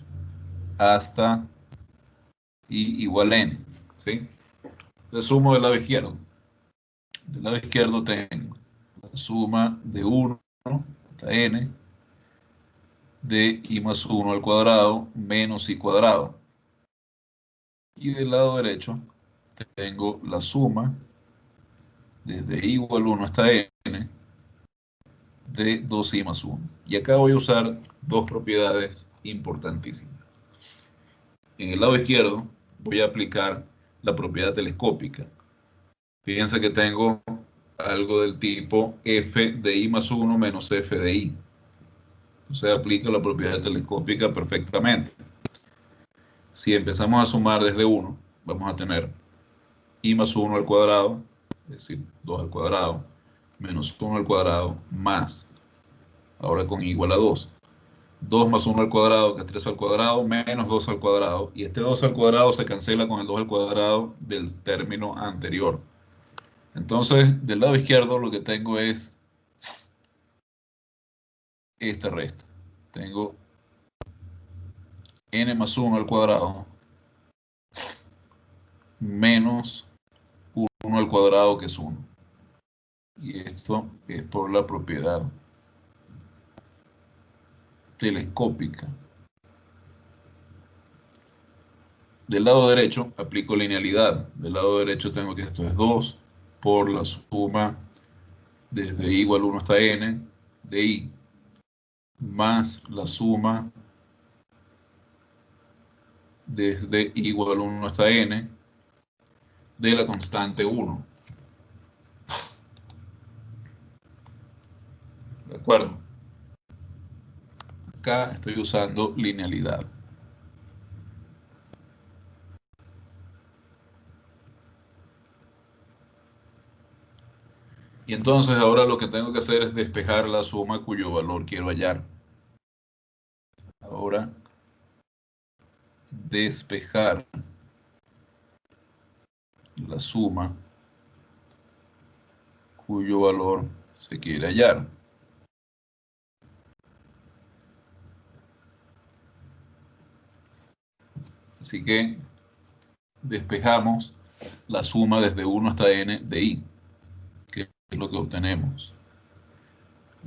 hasta i igual n. ¿Sí? Entonces sumo del lado izquierdo. Del lado izquierdo tengo la suma de 1 hasta n de i más 1 al cuadrado menos i cuadrado. Y del lado derecho tengo la suma desde i igual 1 hasta n de 2i más 1. Y acá voy a usar dos propiedades importantísimas. En el lado izquierdo voy a aplicar la propiedad telescópica. Fíjense que tengo algo del tipo f de i más 1 menos f de i. Entonces aplica la propiedad telescópica perfectamente. Si empezamos a sumar desde 1, vamos a tener i más 1 al cuadrado, es decir, 2 al cuadrado, menos 1 al cuadrado, más, ahora con i igual a 2. 2 más 1 al cuadrado, que es 3 al cuadrado, menos 2 al cuadrado. Y este 2 al cuadrado se cancela con el 2 al cuadrado del término anterior. Entonces, del lado izquierdo lo que tengo es esta resta. Tengo n más 1 al cuadrado menos 1 al cuadrado, que es 1. Y esto es por la propiedad telescópica. Del lado derecho aplico linealidad. Del lado derecho tengo que esto es 2 por la suma desde i igual 1 hasta n de i, más la suma desde i igual 1 hasta n de la constante 1. ¿De acuerdo? Acá estoy usando linealidad. Y entonces ahora lo que tengo que hacer es despejar la suma cuyo valor quiero hallar. Ahora, despejar la suma cuyo valor se quiere hallar. Así que despejamos la suma desde 1 hasta n de i, que es lo que obtenemos.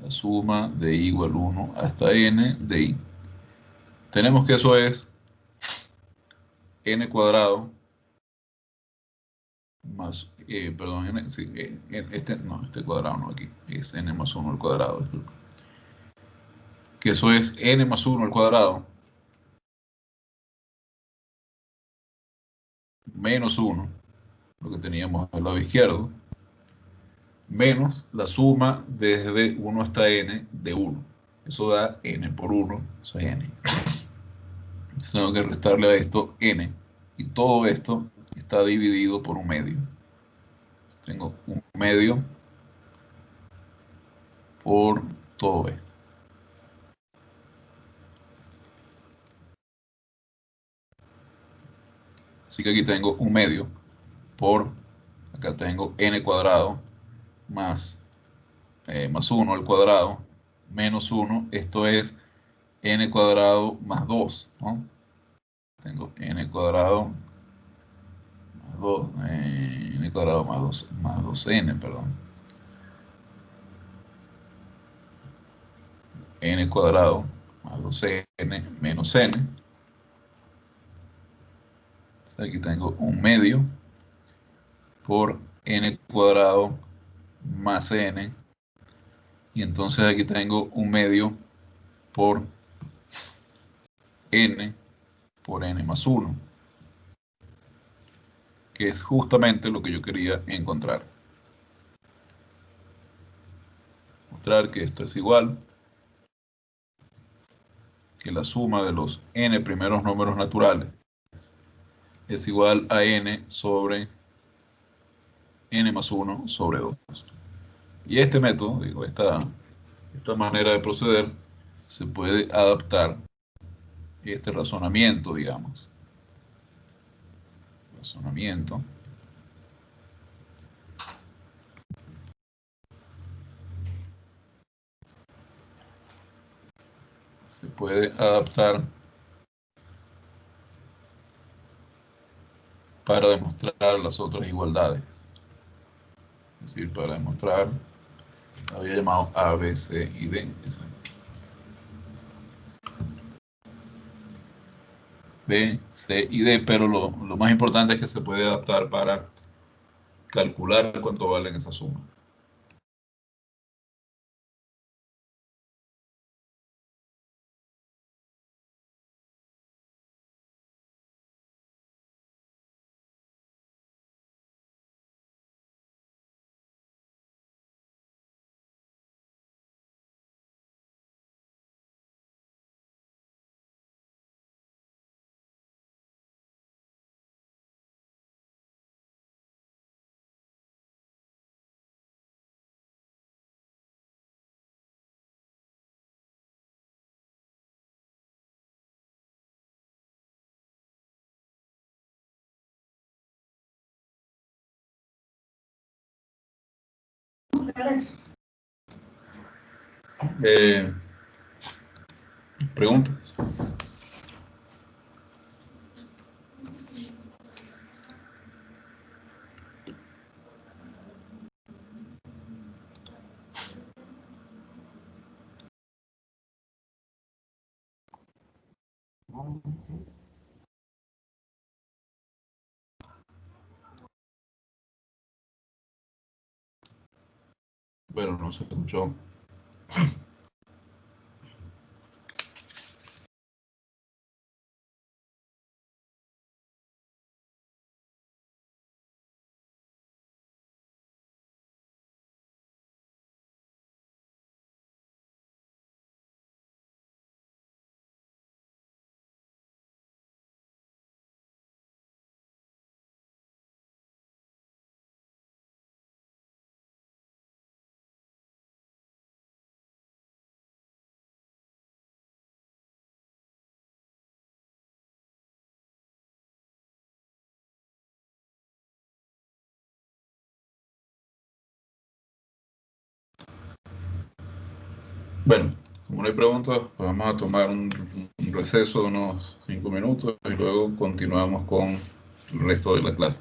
La suma de i igual 1 hasta n de i. Tenemos que eso es n cuadrado más, perdón, n, sí, este cuadrado no aquí, es n más 1 al cuadrado, disculpa. Que eso es n más 1 al cuadrado menos 1, lo que teníamos al lado izquierdo, menos la suma desde 1 hasta n de 1. Eso da n por 1, eso es n. Entonces tengo que restarle a esto n, y todo esto está dividido por un medio. Tengo un medio por todo esto. Así que aquí tengo un medio por, acá tengo n cuadrado más, más 1 al cuadrado menos 1. Esto es n cuadrado más 2, ¿no? Tengo n cuadrado más 2, n cuadrado más 2n, perdón. N cuadrado más 2n menos n. Aquí tengo un medio por n cuadrado más n. Y entonces aquí tengo un medio por n por n más 1. Que es justamente lo que yo quería encontrar. Mostrar que esto es igual, que la suma de los n primeros números naturales es igual a n sobre n más 1 sobre 2. Y este método, digo, esta manera de proceder, se puede adaptar este razonamiento, digamos. Razonamiento. Se puede adaptar para demostrar las otras igualdades. Es decir, para demostrar, había llamado A, B, C y D. B, C y D, pero lo más importante es que se puede adaptar para calcular cuánto valen esas sumas. ¿Preguntas? Bueno, no se escuchó. Bueno, como no hay preguntas, pues vamos a tomar un receso de unos 5 minutos y luego continuamos con el resto de la clase.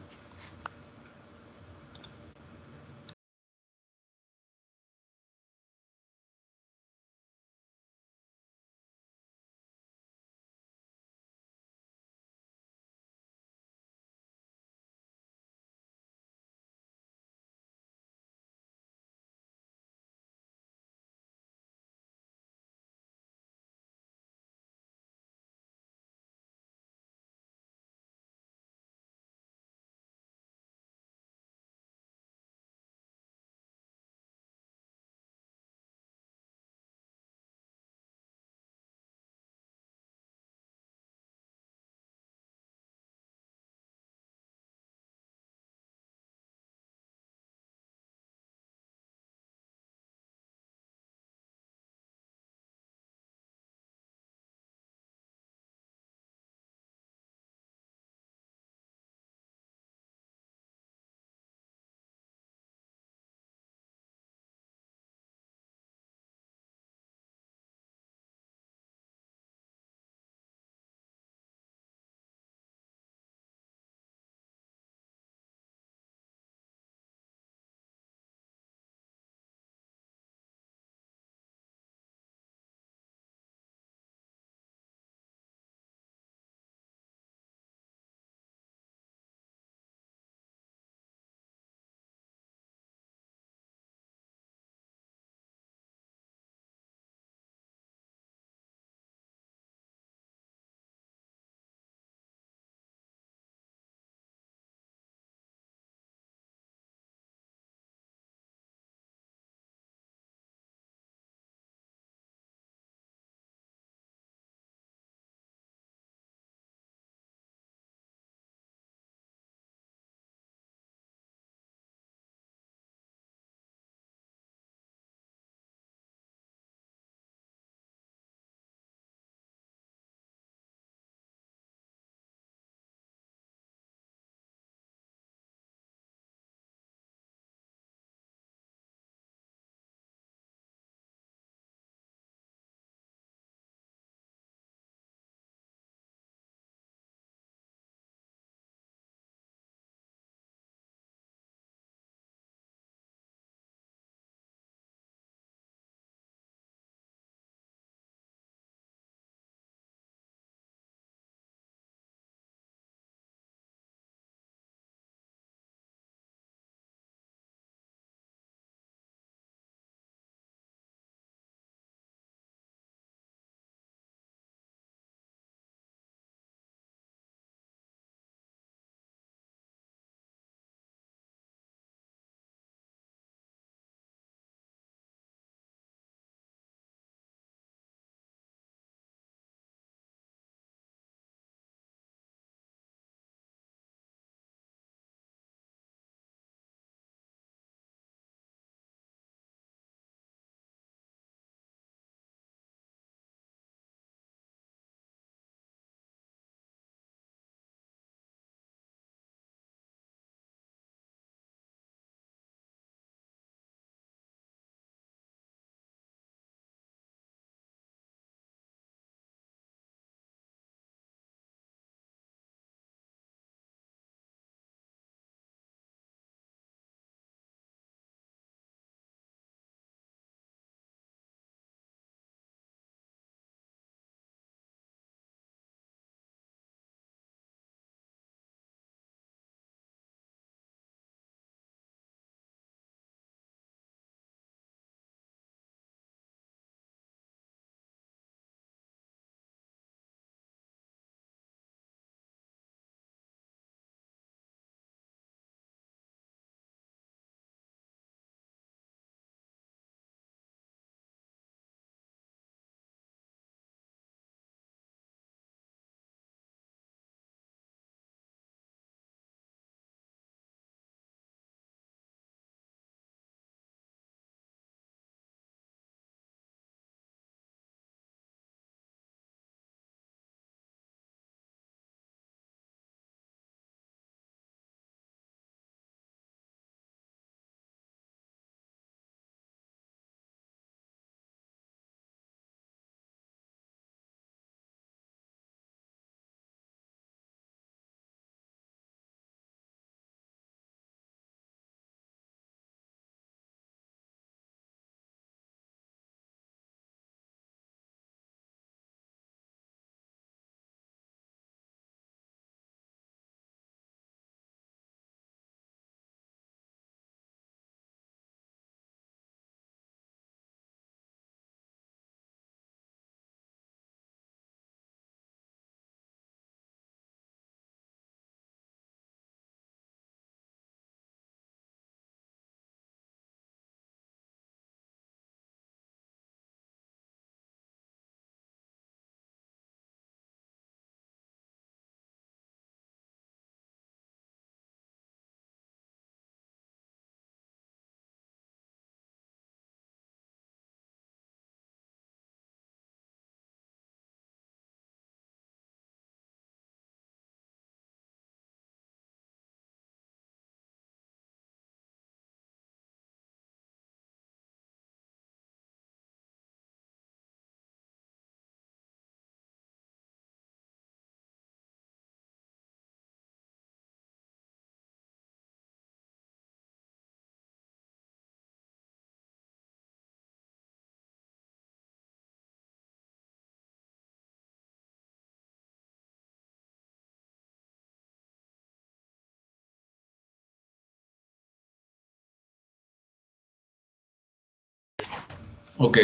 Ok,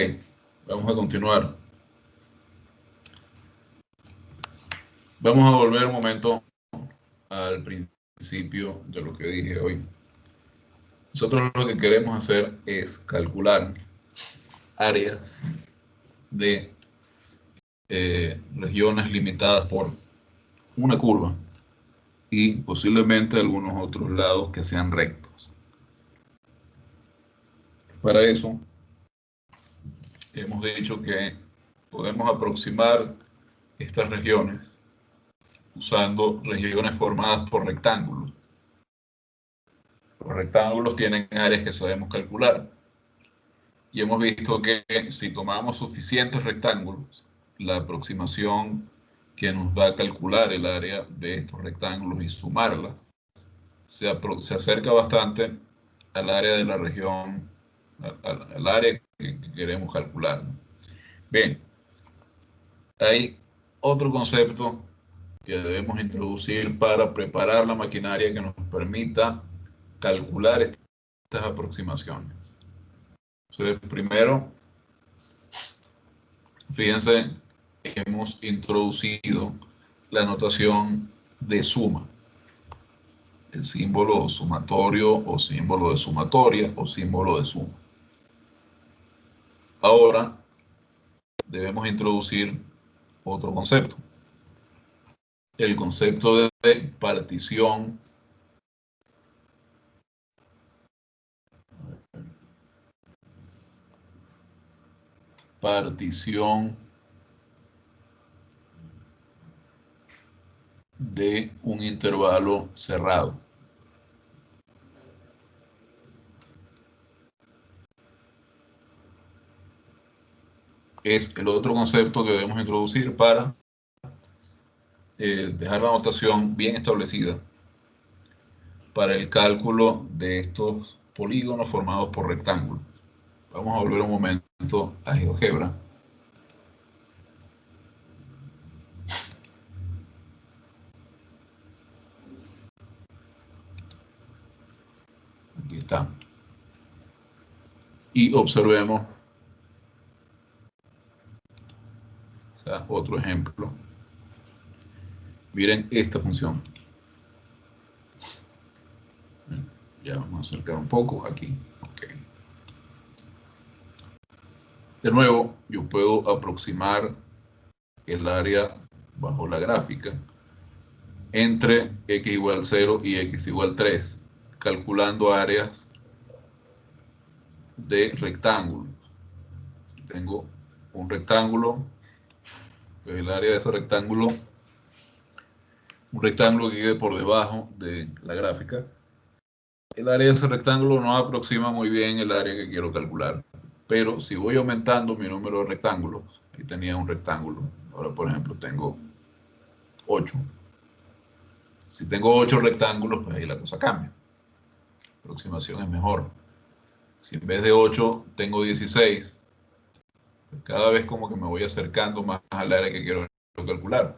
vamos a continuar. Vamos a volver un momento al principio de lo que dije hoy. Nosotros lo que queremos hacer es calcular áreas de regiones limitadas por una curva y posiblemente algunos otros lados que sean rectos. Para eso, hemos dicho que podemos aproximar estas regiones usando regiones formadas por rectángulos. Los rectángulos tienen áreas que sabemos calcular. Y hemos visto que si tomamos suficientes rectángulos, la aproximación que nos va a calcular el área de estos rectángulos y sumarla, se acerca bastante al área de la región, al área que queremos calcular. Bien, hay otro concepto que debemos introducir para preparar la maquinaria que nos permita calcular estas aproximaciones. Entonces, primero, fíjense, hemos introducido la notación de suma, el símbolo sumatorio o símbolo de sumatoria o símbolo de suma. Ahora debemos introducir otro concepto, el concepto de partición de un intervalo cerrado. Es el otro concepto que debemos introducir para dejar la notación bien establecida para el cálculo de estos polígonos formados por rectángulos. Vamos a volver un momento a GeoGebra. Aquí está. Y observemos, o sea, otro ejemplo. Miren esta función. Ya vamos a acercar un poco aquí. Okay. De nuevo, yo puedo aproximar el área bajo la gráfica entre x igual 0 y x igual 3, calculando áreas de rectángulos. Si tengo un rectángulo, pues el área de ese rectángulo, un rectángulo que quede por debajo de la gráfica, el área de ese rectángulo no aproxima muy bien el área que quiero calcular. Pero si voy aumentando mi número de rectángulos, ahí tenía un rectángulo, ahora por ejemplo tengo 8. Si tengo 8 rectángulos, pues ahí la cosa cambia. La aproximación es mejor. Si en vez de 8 tengo 16, pues cada vez como que me voy acercando más al área que quiero calcular.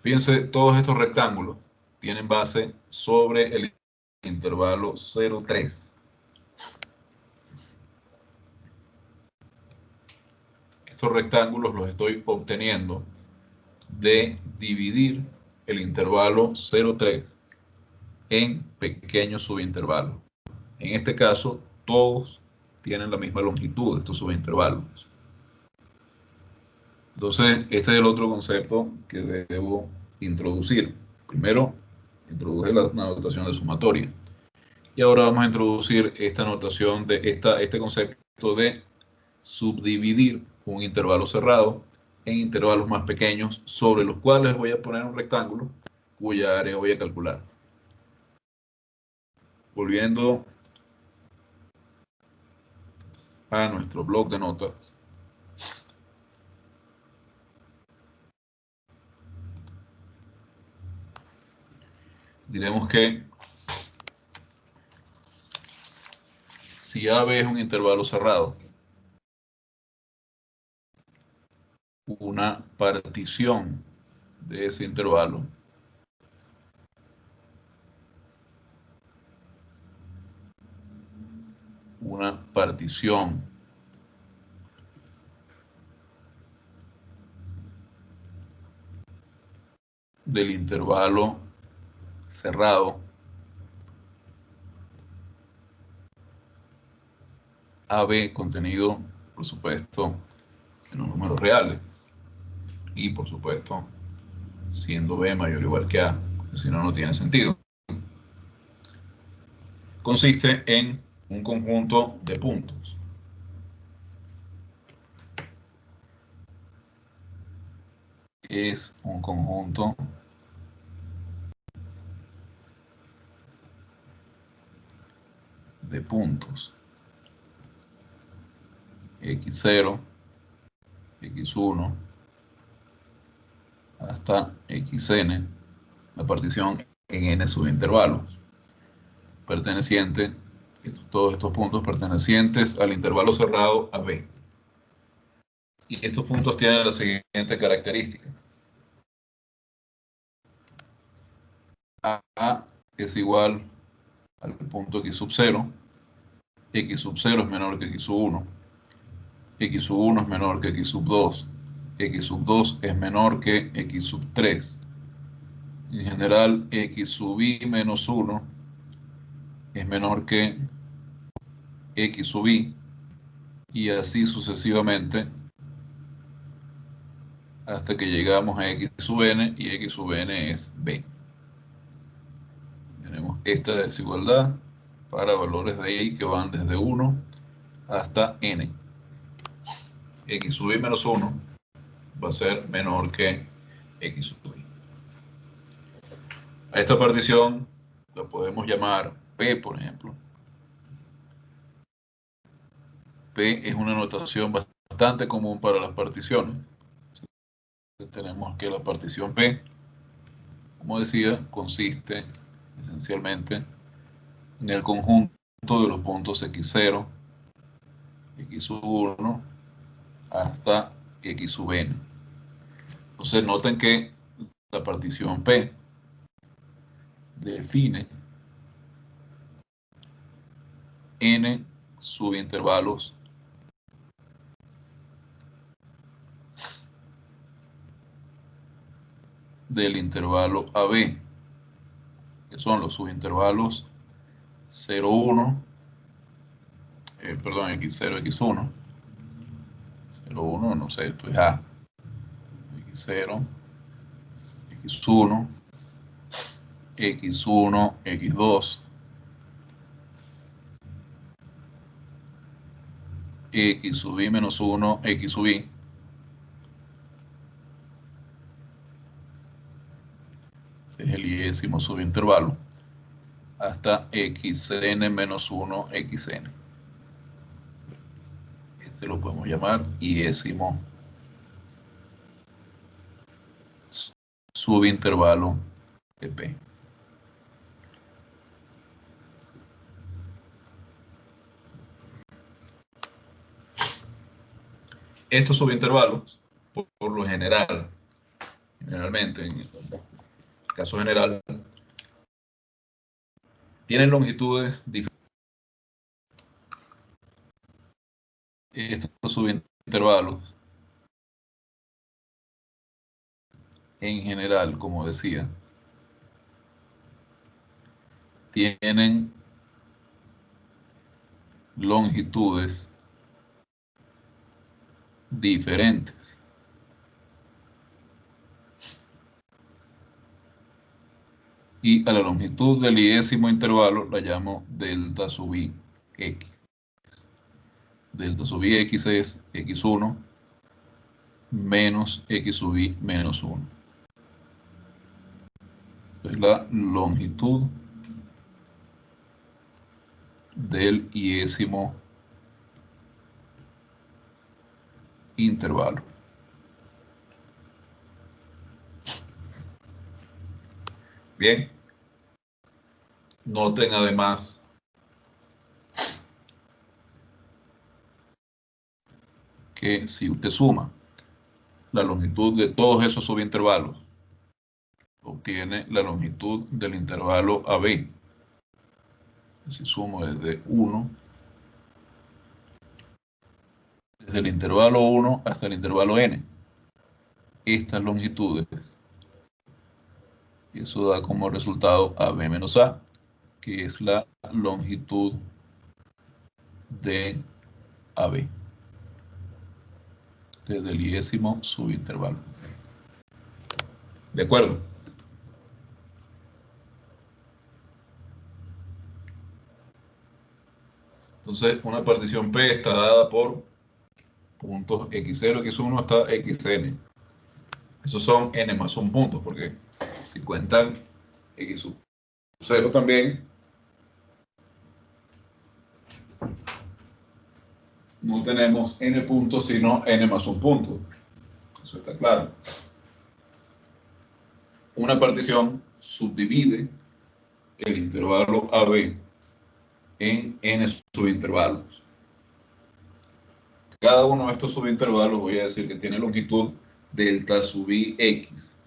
Fíjense, todos estos rectángulos tienen base sobre el intervalo 0,3. Estos rectángulos los estoy obteniendo de dividir el intervalo 0,3 en pequeños subintervalos. En este caso, todos tienen la misma longitud, estos subintervalos. Entonces, este es el otro concepto que debo introducir. Primero, introduje la notación de sumatoria. Y ahora vamos a introducir esta notación de este concepto de subdividir un intervalo cerrado en intervalos más pequeños sobre los cuales voy a poner un rectángulo cuya área voy a calcular. Volviendo a nuestro bloc de notas. Diremos que si AB es un intervalo cerrado, una partición de ese intervalo una partición del intervalo cerrado AB contenido, por supuesto, en los números reales. Y, por supuesto, siendo B mayor o igual que A, si no, no tiene sentido. Consiste en un conjunto de puntos. Es un conjunto de puntos. X0, X1, hasta Xn, la partición en n subintervalos, perteneciente, todos estos puntos pertenecientes al intervalo cerrado AB. Y estos puntos tienen la siguiente característica. A es igual al punto X sub 0, X sub 0 es menor que X sub 1, X sub 1 es menor que X sub 2, X sub 2 es menor que X sub 3. En general, X sub I menos 1 es menor que X sub I, y así sucesivamente hasta que llegamos a X sub N, y X sub N es B. Tenemos esta desigualdad para valores de I que van desde 1 hasta N. X sub I menos 1 va a ser menor que X sub I. A esta partición la podemos llamar P, por ejemplo. P es una notación bastante común para las particiones. Entonces, tenemos que la partición P, como decía, consiste esencialmente en el conjunto de los puntos X0, X sub 1, hasta X sub N. Entonces, noten que la partición P define N subintervalos del intervalo AB, que son los subintervalos 0, 1, perdón, X0, X1, 0, 1, no sé, esto es A, X0, X1, X1, X2, X sub I menos 1, X sub I, es el iésimo subintervalo, hasta Xn menos 1, Xn. Este lo podemos llamar iésimo subintervalo de P. Estos subintervalos, por lo general, generalmente, en el caso general, tienen longitudes diferentes. Estos subintervalos, en general, como decía, tienen longitudes diferentes. Y a la longitud del iésimo intervalo la llamo delta sub I x. Delta sub I x es x1 menos x sub I menos 1. Es la longitud del iésimo intervalo. Bien. Noten además que si usted suma la longitud de todos esos subintervalos, obtiene la longitud del intervalo AB. Si sumo desde 1, desde el intervalo 1 hasta el intervalo n, estas longitudes Y eso da como resultado AB menos A, que es la longitud de AB, desde el 10º subintervalo. ¿De acuerdo? Entonces, una partición P está dada por puntos X0, X1 hasta Xn. Esos son n más 1 puntos, porque si cuentan X sub 0 también, no tenemos n puntos, sino n más 1 punto. Eso está claro. Una partición subdivide el intervalo AB en n subintervalos. Cada uno de estos subintervalos voy a decir que tiene longitud delta sub i x.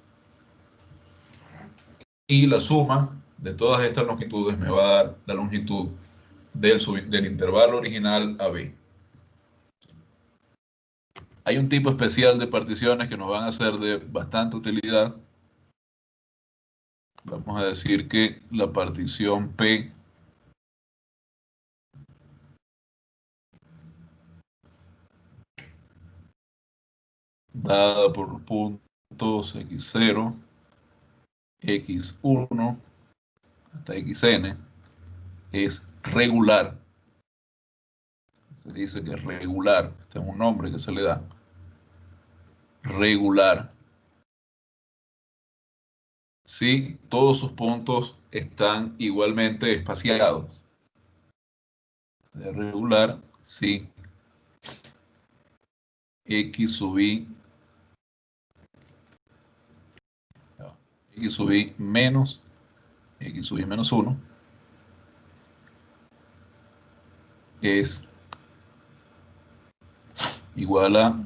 Y la suma de todas estas longitudes me va a dar la longitud del intervalo original AB. Hay un tipo especial de particiones que nos van a ser de bastante utilidad. Vamos a decir que la partición P dada por puntos X0, X1 hasta Xn es regular. Se dice que es regular. Este es un nombre que se le da. Regular. Si todos sus puntos están igualmente espaciados. Es regular si X sub i menos X sub i menos 1 es igual a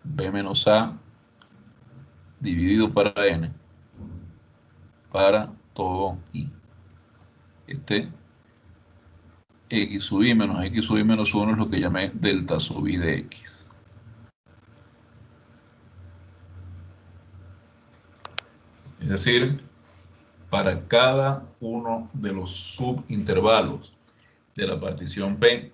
B menos A dividido para N para todo I. Este X sub i menos X sub i menos 1 es lo que llamé delta sub i de X. Es decir, para cada uno de los subintervalos de la partición P,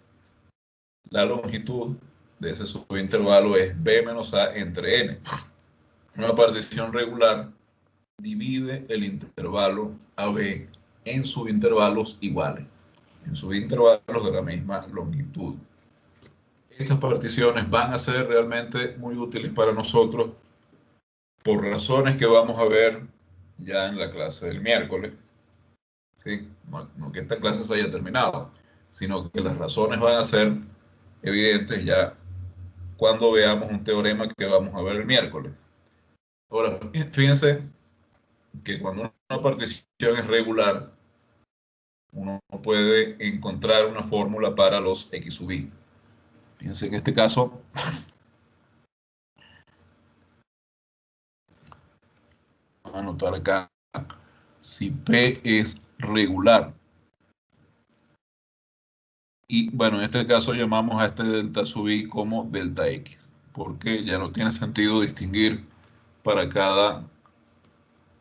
la longitud de ese subintervalo es B menos A entre N. Una partición regular divide el intervalo AB en subintervalos iguales, en subintervalos de la misma longitud. Estas particiones van a ser realmente muy útiles para nosotros por razones que vamos a ver ya en la clase del miércoles. ¿Sí? No que esta clase se haya terminado, sino que las razones van a ser evidentes ya cuando veamos un teorema que vamos a ver el miércoles. Ahora, fíjense que cuando una partición es regular, uno puede encontrar una fórmula para los X sub i. Fíjense que en este caso, vamos a anotar acá, si P es regular, y bueno, en este caso llamamos a este delta sub i como delta X, porque ya no tiene sentido distinguir para cada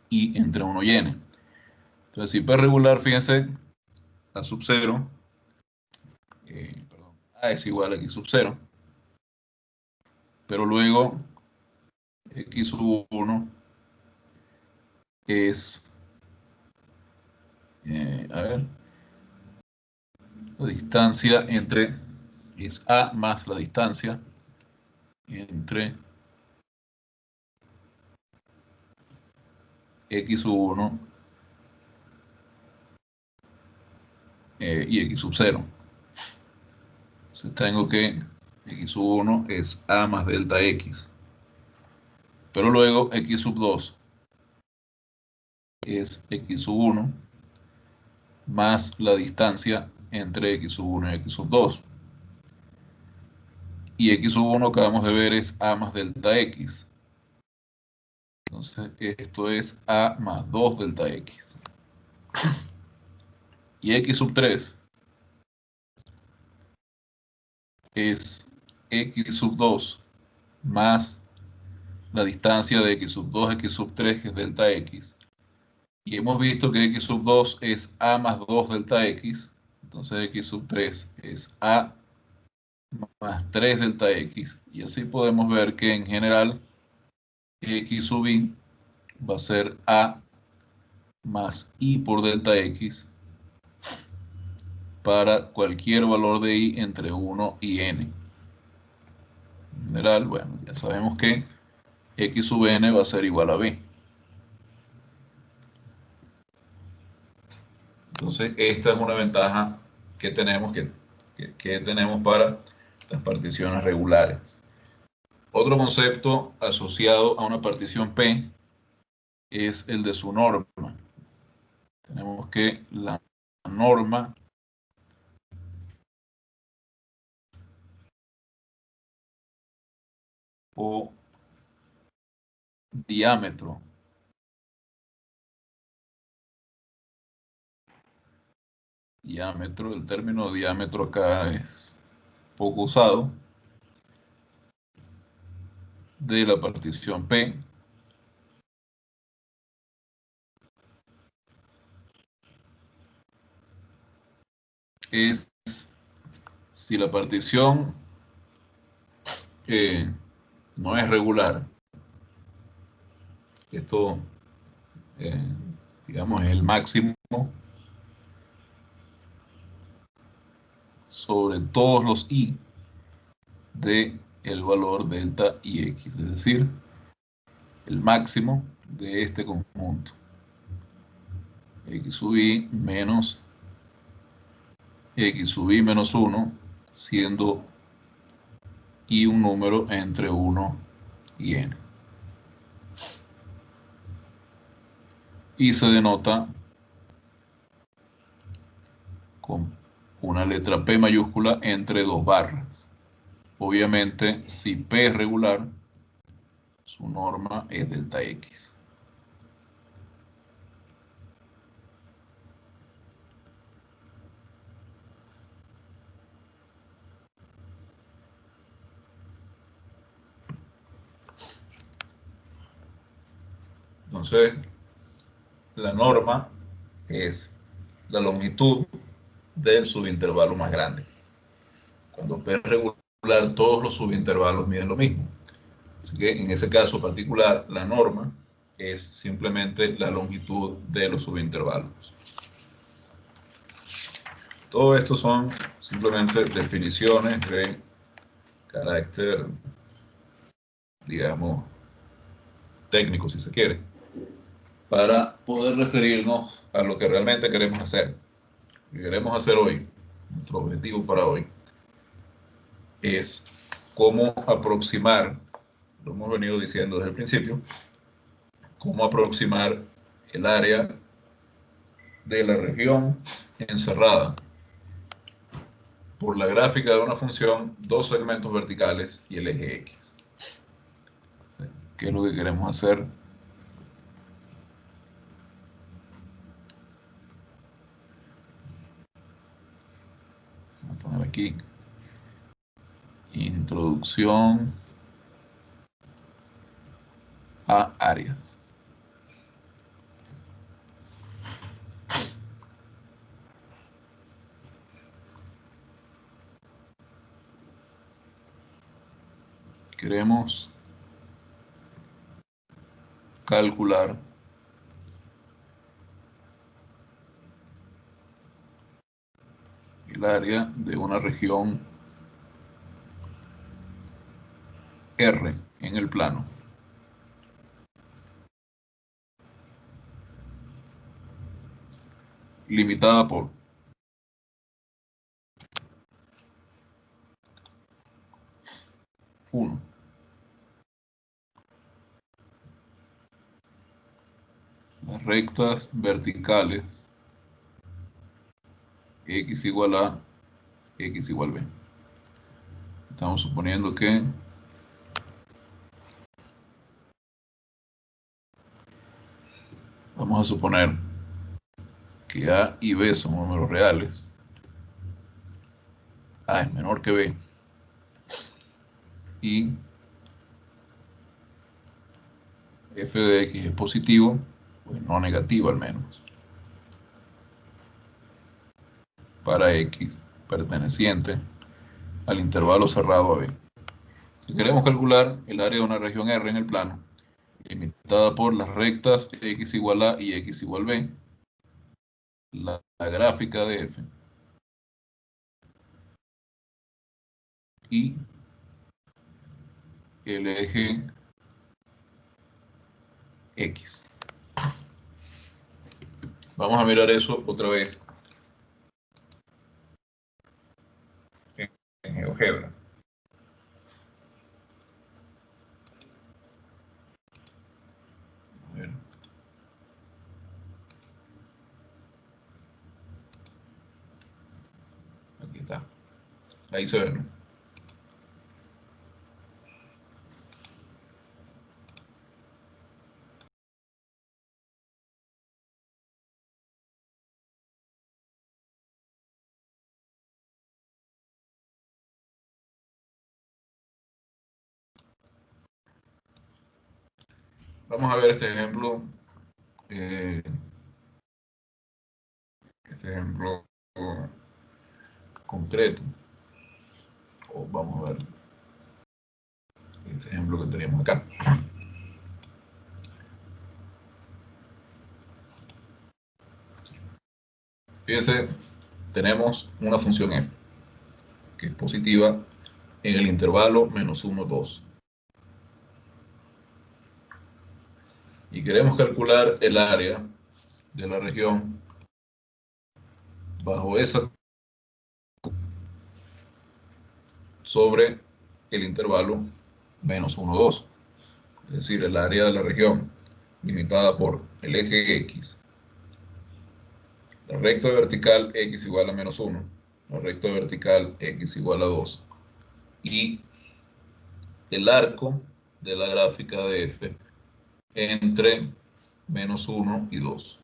I entre 1 y N. Entonces, si P es regular, fíjense, A sub 0, A es igual a X sub 0, pero luego X sub 1 es, a ver, la distancia entre, es A más la distancia entre X sub 1 y X sub 0. Entonces tengo que X sub 1 es A más delta X. Pero luego X sub 2 es X sub 1 más la distancia entre X sub 1 y X sub 2. Y X sub 1 acabamos de ver es A más delta X. Entonces esto es A más 2 delta X. Y X sub 3 es X sub 2 más la distancia de X sub 2, X sub 3, que es delta X, Y hemos visto que x sub 2 es a más 2 delta x. Entonces x sub 3 es a más 3 delta x. Y así podemos ver que en general x sub i va a ser a más i por delta x para cualquier valor de i entre 1 y n. En general, bueno, ya sabemos que x sub n va a ser igual a b. Entonces, esta es una ventaja que tenemos, que tenemos para las particiones regulares. Otro concepto asociado a una partición P es el de su norma. Tenemos que la norma o diámetro el término diámetro acá es poco usado, de la partición P es si la partición no es regular. Esto, digamos, es el máximo sobre todos los i de el valor delta y x, es decir, el máximo de este conjunto. X sub i menos x sub i menos 1, siendo i un número entre 1 y n. Y se denota con una letra P mayúscula entre dos barras. Obviamente, si P es regular, su norma es delta X. Entonces, la norma es la longitud del subintervalo más grande. Cuando P es regular, todos los subintervalos miden lo mismo. Así que en ese caso particular, la norma es simplemente la longitud de los subintervalos. Todo esto son simplemente definiciones de carácter, digamos, técnico, si se quiere, para poder referirnos a lo que realmente queremos hacer. Lo que queremos hacer hoy, nuestro objetivo para hoy, es cómo aproximar, lo hemos venido diciendo desde el principio, cómo aproximar el área de la región encerrada por la gráfica de una función, dos segmentos verticales y el eje X. ¿Qué es lo que queremos hacer? Voy a poner aquí introducción a áreas. Queremos calcular el área de una región R en el plano. Limitada por uno. Las rectas verticales x igual a x igual b. Estamos suponiendo que vamos a suponer que a y b son números reales. A es menor que b y f de x es positivo, pues no negativa al menos, para X perteneciente al intervalo cerrado AB. Si queremos calcular el área de una región R en el plano, limitada por las rectas X igual A y X igual B, la gráfica de F y el eje X. Vamos a mirar eso otra vez en GeoGebra. A ver. Aquí está. Ahí se ve, ¿no? Vamos a ver este ejemplo. Este ejemplo concreto. O vamos a ver este ejemplo que teníamos acá. Fíjense, tenemos una función f que es positiva en el intervalo menos 1, 2. Y queremos calcular el área de la región bajo esa sobre el intervalo menos 1, 2. Es decir, el área de la región limitada por el eje X, la recta vertical X igual a menos 1, la recta vertical X igual a 2 y el arco de la gráfica de F entre menos 1 y 2.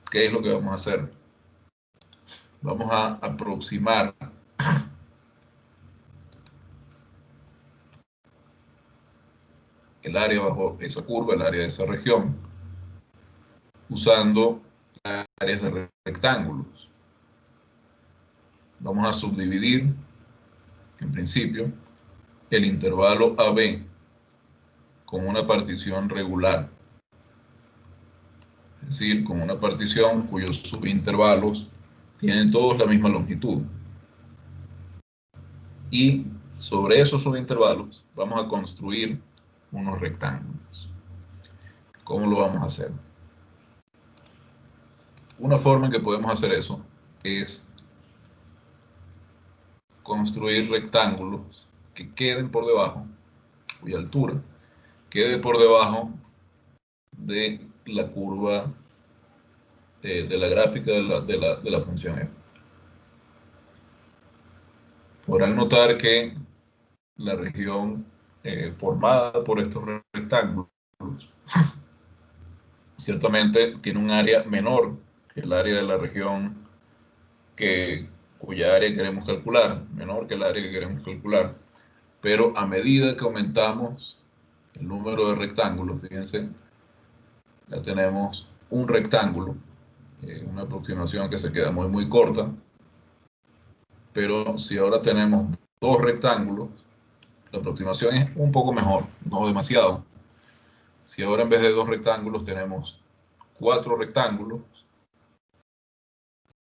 ¿Qué es lo que vamos a hacer? Vamos a aproximar el área bajo esa curva, el área de esa región, usando áreas de rectángulos. Vamos a subdividir, en principio, el intervalo AB con una partición regular. Es decir, con una partición cuyos subintervalos tienen todos la misma longitud. Y sobre esos subintervalos vamos a construir unos rectángulos. ¿Cómo lo vamos a hacer? Una forma en que podemos hacer eso es construir rectángulos que queden por debajo, cuya altura quede por debajo de la curva de la gráfica de la función f. Podrán notar que la región formada por estos rectángulos ciertamente tiene un área menor que el área de la región cuya área queremos calcular, menor que el área que queremos calcular, pero a medida que aumentamos el número de rectángulos, fíjense, ya tenemos un rectángulo, una aproximación que se queda muy corta, pero si ahora tenemos dos rectángulos, la aproximación es un poco mejor, no demasiado. Si ahora en vez de dos rectángulos tenemos 4 rectángulos,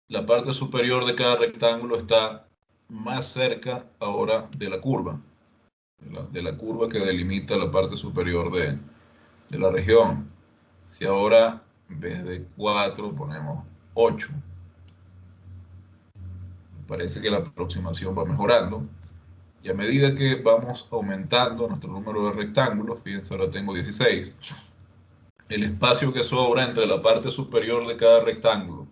la parte superior de cada rectángulo está más cerca ahora de la curva, de la curva que delimita la parte superior de la región. Si ahora en vez de 4 ponemos 8, parece que la aproximación va mejorando. Y a medida que vamos aumentando nuestro número de rectángulos, fíjense, ahora tengo 16, el espacio que sobra entre la parte superior de cada rectángulo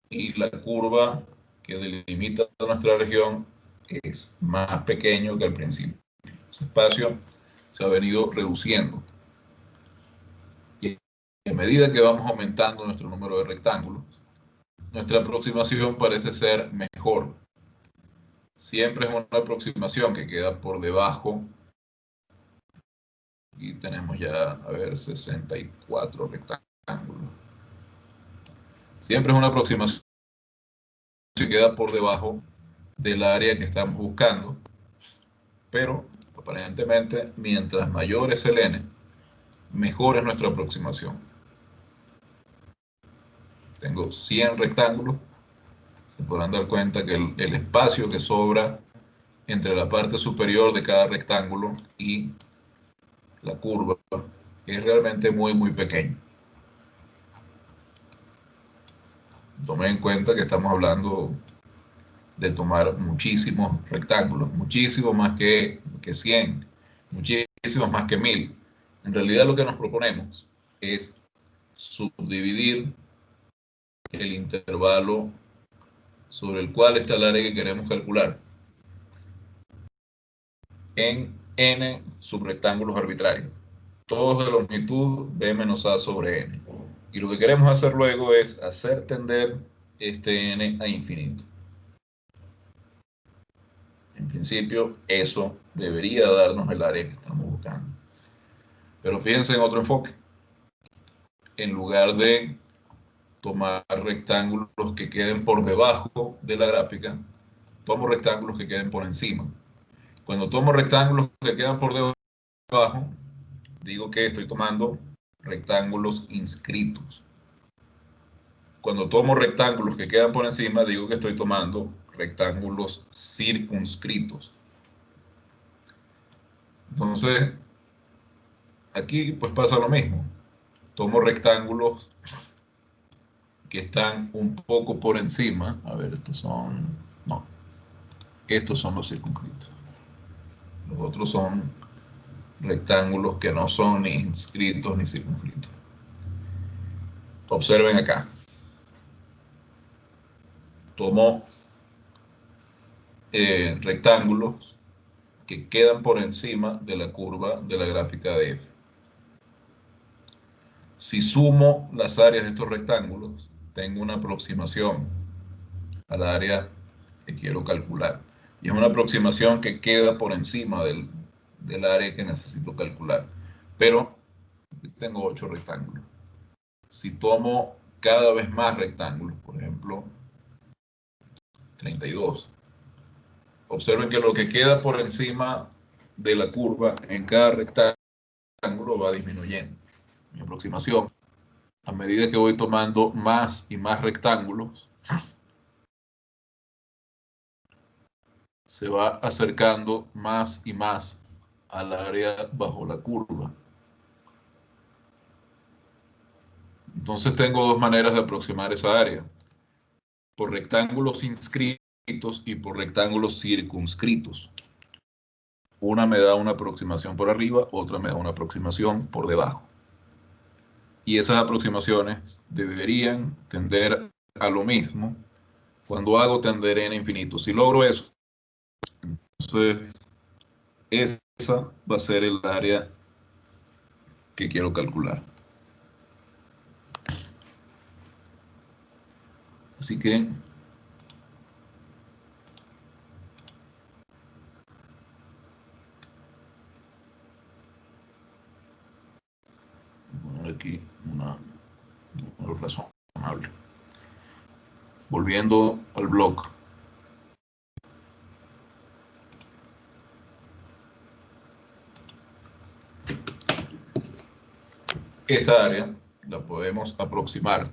y la curva que delimita nuestra región es más pequeño que al principio. Ese espacio se ha venido reduciendo. Y a medida que vamos aumentando nuestro número de rectángulos, nuestra aproximación parece ser mejor. Siempre es una aproximación que queda por debajo Y tenemos ya, a ver, 64 rectángulos. Siempre es una aproximación que queda por debajo del área que estamos buscando, pero aparentemente mientras mayor es el n, mejor es nuestra aproximación. Tengo 100 rectángulos, se podrán dar cuenta que el espacio que sobra entre la parte superior de cada rectángulo y la curva es realmente muy pequeño. Tome en cuenta que estamos hablando de tomar muchísimos rectángulos, muchísimo más que 100, muchísimos más que 1000. En realidad lo que nos proponemos es subdividir el intervalo sobre el cual está el área que queremos calcular en n subrectángulos arbitrarios, todos de longitud b menos a sobre n. Y lo que queremos hacer luego es hacer tender este n a infinito. En principio, eso debería darnos el área que estamos buscando. Pero fíjense en otro enfoque. En lugar de tomar rectángulos que queden por debajo de la gráfica, tomo rectángulos que queden por encima. Cuando tomo rectángulos que quedan por debajo, digo que estoy tomando rectángulos inscritos. Cuando tomo rectángulos que quedan por encima, digo que estoy tomando rectángulos circunscritos. Entonces, aquí pues pasa lo mismo. Tomo rectángulos que están un poco por encima. A ver, estos son... No. Estos son los circunscritos. Los otros son rectángulos que no son ni inscritos ni circunscritos. Observen acá. Tomo rectángulos que quedan por encima de la curva de la gráfica de f. Si sumo las áreas de estos rectángulos, tengo una aproximación al área que quiero calcular. Y es una aproximación que queda por encima del área que necesito calcular. Pero tengo 8 rectángulos. Si tomo cada vez más rectángulos, por ejemplo, 32, observen que lo que queda por encima de la curva en cada rectángulo va disminuyendo. Mi aproximación, a medida que voy tomando más y más rectángulos, se va acercando más y más al área bajo la curva. Entonces tengo dos maneras de aproximar esa área: por rectángulos inscritos y por rectángulos circunscritos. Una me da una aproximación por arriba, otra me da una aproximación por debajo. Y esas aproximaciones deberían tender a lo mismo cuando hago tender n infinito. Si logro eso, entonces esa va a ser el área que quiero calcular. Así que aquí una razonable. Volviendo al blog. Esta área la podemos aproximar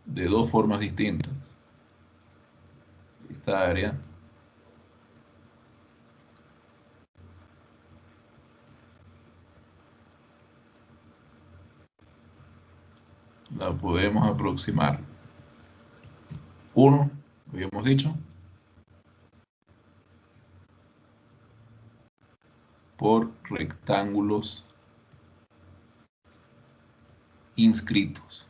de dos formas distintas. Esta área la podemos aproximar. Uno, habíamos dicho, por rectángulos inscritos.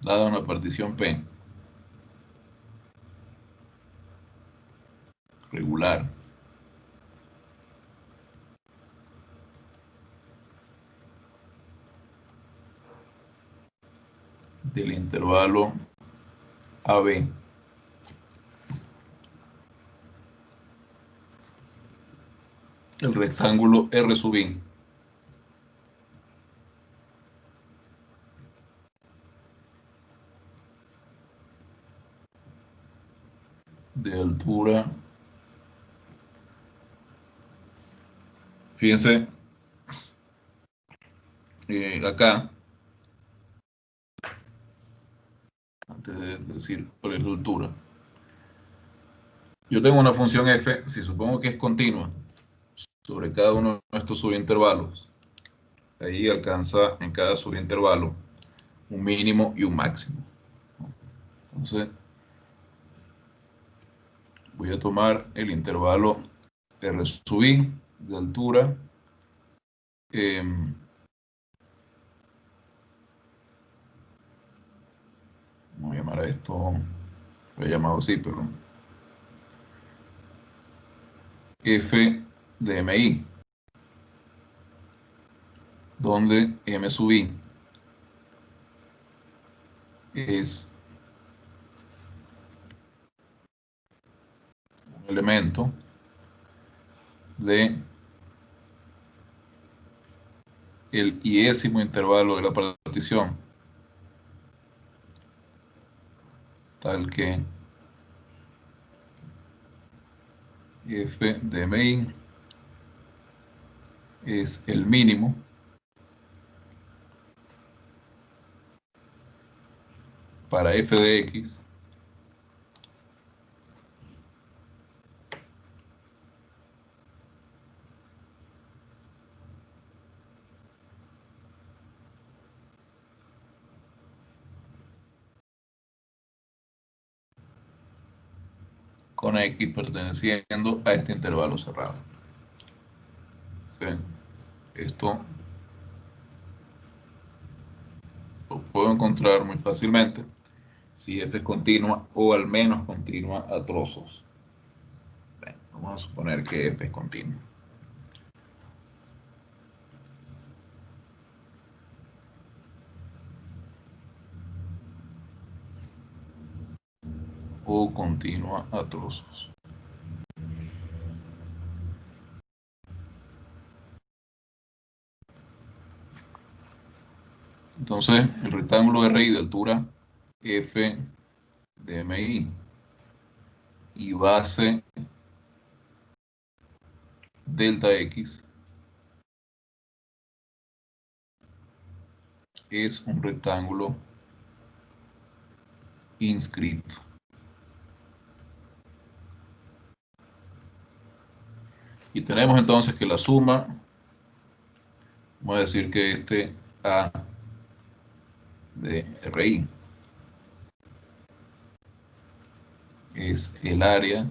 Dada una partición P regular del intervalo AB el rectángulo R sub I de altura. Fíjense, acá, antes de decir cuál es la altura, yo tengo una función f, si supongo que es continua, sobre cada uno de estos subintervalos. Ahí alcanza en cada subintervalo un mínimo y un máximo. Entonces, voy a tomar el intervalo R sub I de altura. Voy a llamar a esto, lo he llamado así, pero F de MI, donde M sub I es un elemento de el iésimo intervalo de la partición, tal que F de MI es el mínimo para f de x con x perteneciendo a este intervalo cerrado. ¿Sí? Esto lo puedo encontrar muy fácilmente si f es continua o al menos continua a trozos. Bueno, vamos a suponer que f es continua. O continua a trozos. Entonces, el rectángulo RI de altura F de MI y base delta X es un rectángulo inscrito. Y tenemos entonces que la suma, vamos a decir que este A de RI es el área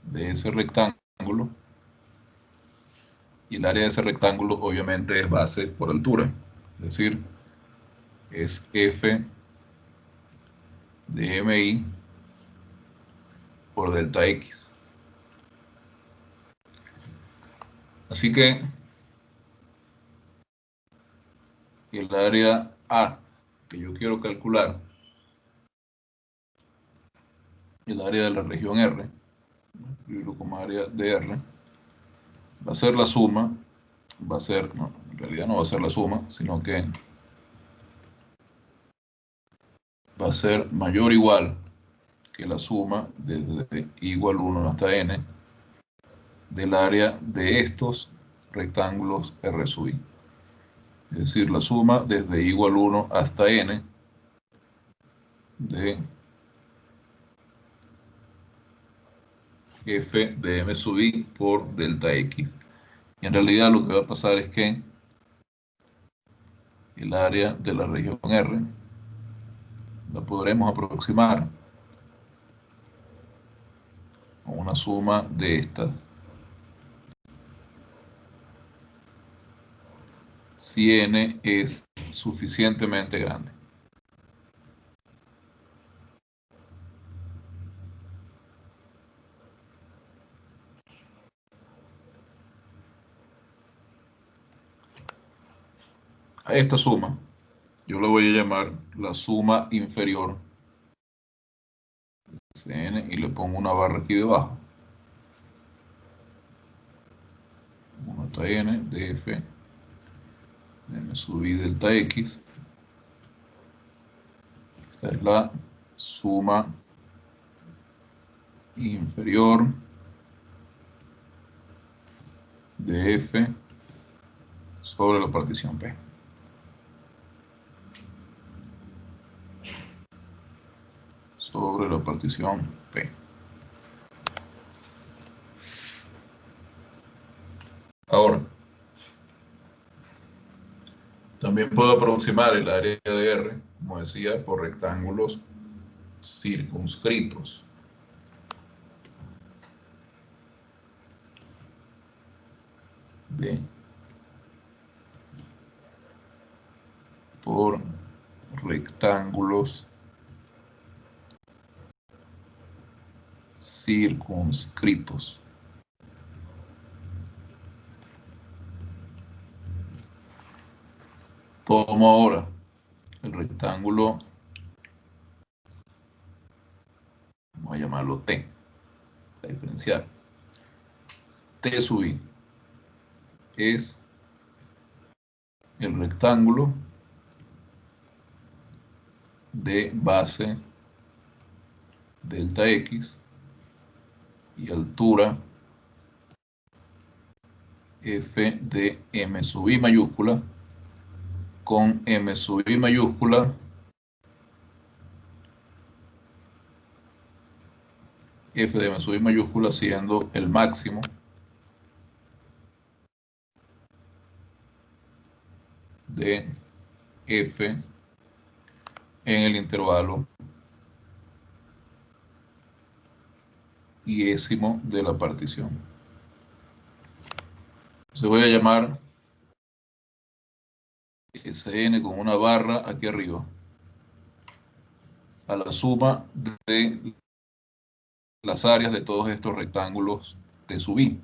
de ese rectángulo, y el área de ese rectángulo obviamente es base por altura, es decir, es F de MI por delta X. Así que el área A que yo quiero calcular, el área de la región R, escribirlo como área de R, va a ser la suma, va a ser, no, en realidad no va a ser la suma, sino que va a ser mayor o igual que la suma desde igual 1 hasta n del área de estos rectángulos R sub I. Es decir, la suma desde igual 1 hasta n de f de m sub I por delta x. Y en realidad lo que va a pasar es que el área de la región R la podremos aproximar a una suma de estas si n es suficientemente grande. A esta suma yo lo voy a llamar la suma inferior Cn y le pongo una barra aquí debajo. 1 hasta n de f de m sub i delta x. Esta es la suma inferior de f sobre la partición P. Sobre la partición P. Ahora, también puedo aproximar el área de R, como decía, por rectángulos circunscritos. Bien. Por rectángulos circunscritos. Tomo ahora el rectángulo, vamos a llamarlo T, para diferenciar. T sub i es el rectángulo de base delta x y altura f de m sub i mayúscula con m sub i mayúscula f de m sub i mayúscula siendo el máximo de f en el intervalo iésimo de la partición. Entonces voy a llamar Sn con una barra aquí arriba a la suma de las áreas de todos estos rectángulos T sub i.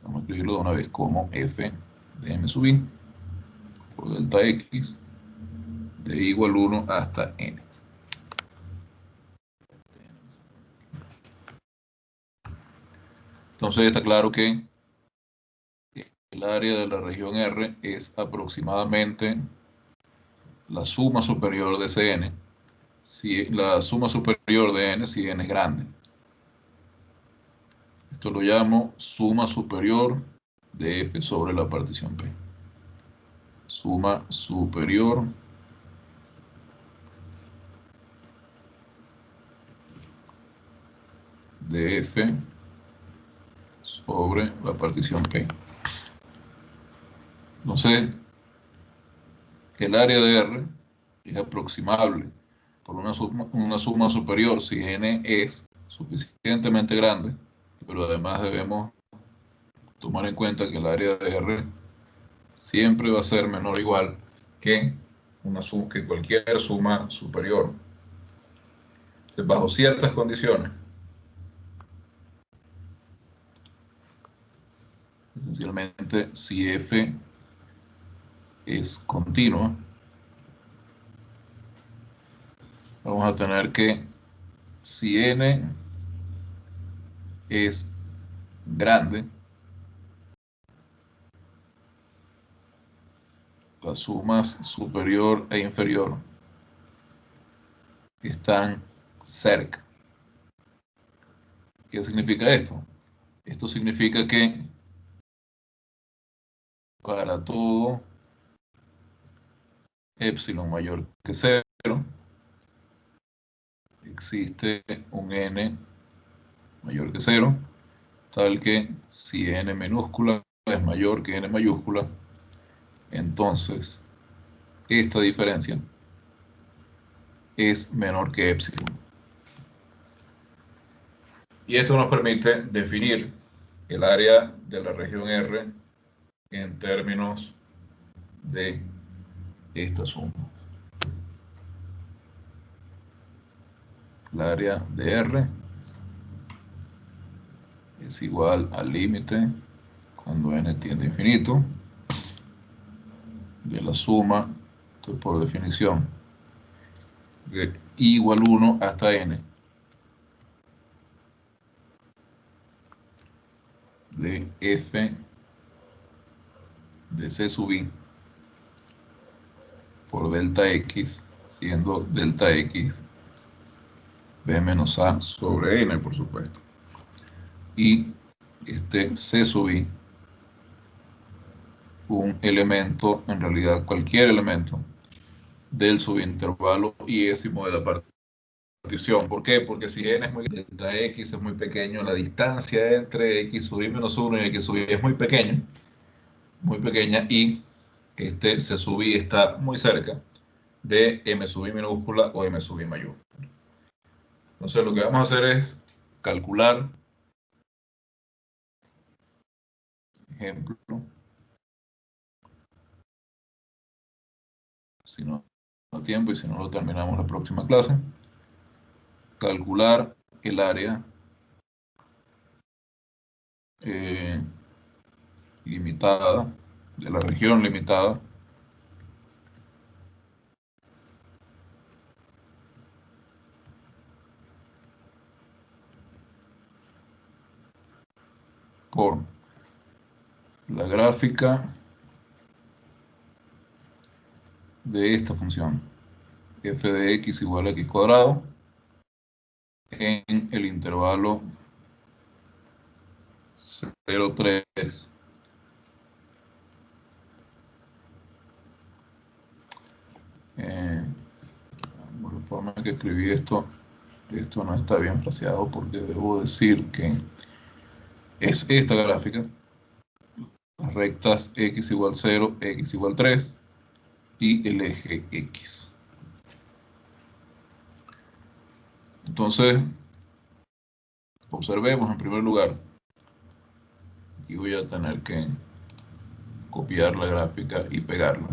Vamos a escribirlo de una vez como f de m sub i por delta x de igual 1 hasta n. Entonces está claro que el área de la región R es aproximadamente la suma superior de Cn, si la suma superior de n si n es grande. Esto lo llamo suma superior de f sobre la partición P. Suma superior de f sobre la partición P. Entonces, el área de R es aproximable por una suma superior si n es suficientemente grande, pero además debemos tomar en cuenta que el área de R siempre va a ser menor o igual que cualquier suma superior. Entonces, bajo ciertas condiciones, esencialmente si f es continua, vamos a tener que si n es grande, las sumas superior e inferior están cerca. ¿Qué significa esto? Esto significa que para todo epsilon mayor que 0 existe un n mayor que 0, tal que si n minúscula es mayor que n mayúscula, entonces esta diferencia es menor que epsilon. Y esto nos permite definir el área de la región R en términos de estas sumas. El área de R es igual al límite cuando n tiende a infinito de la suma Entonces, por definición, de I igual 1 hasta N de F de C sub I por delta X, siendo delta X B menos A sobre N, por supuesto. Y C sub I, un elemento, en realidad cualquier elemento, del subintervalo iésimo de la partición. ¿Por qué? Porque si n es muy delta x es muy pequeño, la distancia entre x sub i menos 1 y x sub i es muy pequeña, y C sub i está muy cerca de m sub i minúscula o m sub i mayúscula. Entonces lo que vamos a hacer es calcular, ejemplo, si no da tiempo y si no lo terminamos la próxima clase, calcular el área limitada, de la región limitada, por la gráfica de esta función, f de x igual a x cuadrado, en el intervalo 0,3 por la forma que escribí esto no está bien fraseado porque debo decir que es esta gráfica, las rectas x igual 0, x igual 3 y el eje x. Entonces, observemos en primer lugar, aquí voy a tener que copiar la gráfica y pegarla.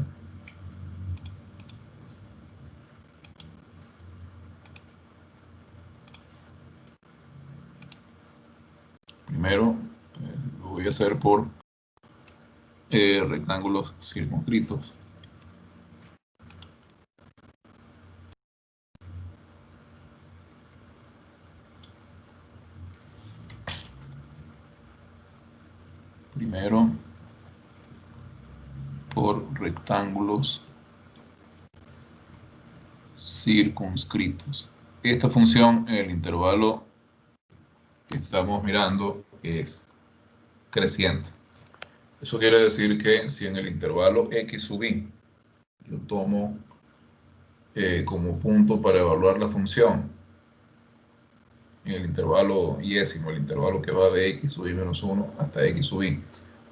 Primero, lo voy a hacer por rectángulos circunscritos. Primero, por rectángulos circunscritos. Esta función en el intervalo que estamos mirando es creciente. Eso quiere decir que si en el intervalo x sub i yo tomo como punto para evaluar la función en el intervalo iésimo, el intervalo que va de x sub i menos 1 hasta x sub i,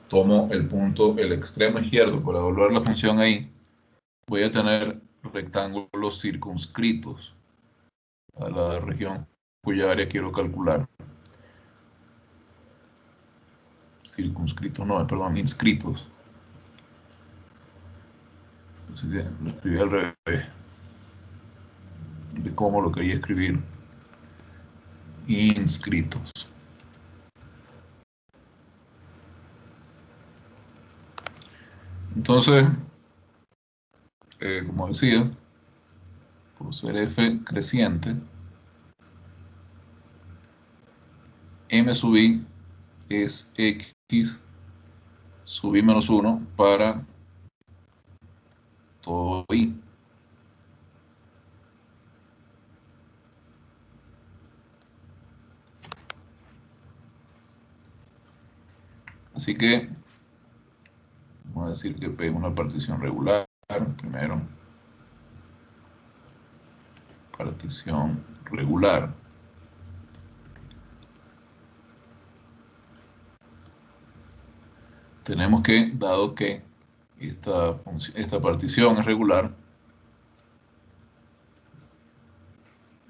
tomo el punto, el extremo izquierdo para evaluar la función ahí, voy a tener rectángulos circunscritos a la región cuya área quiero calcular. Circunscritos, no, perdón, inscritos. Así que lo escribí al revés de cómo lo quería escribir. Inscritos. Entonces, como decía, por ser f creciente, m sub i es x sub i menos 1 para todo i. Así que vamos a decir que P es una partición regular. Primero, partición regular. Tenemos que, dado que esta partición es regular,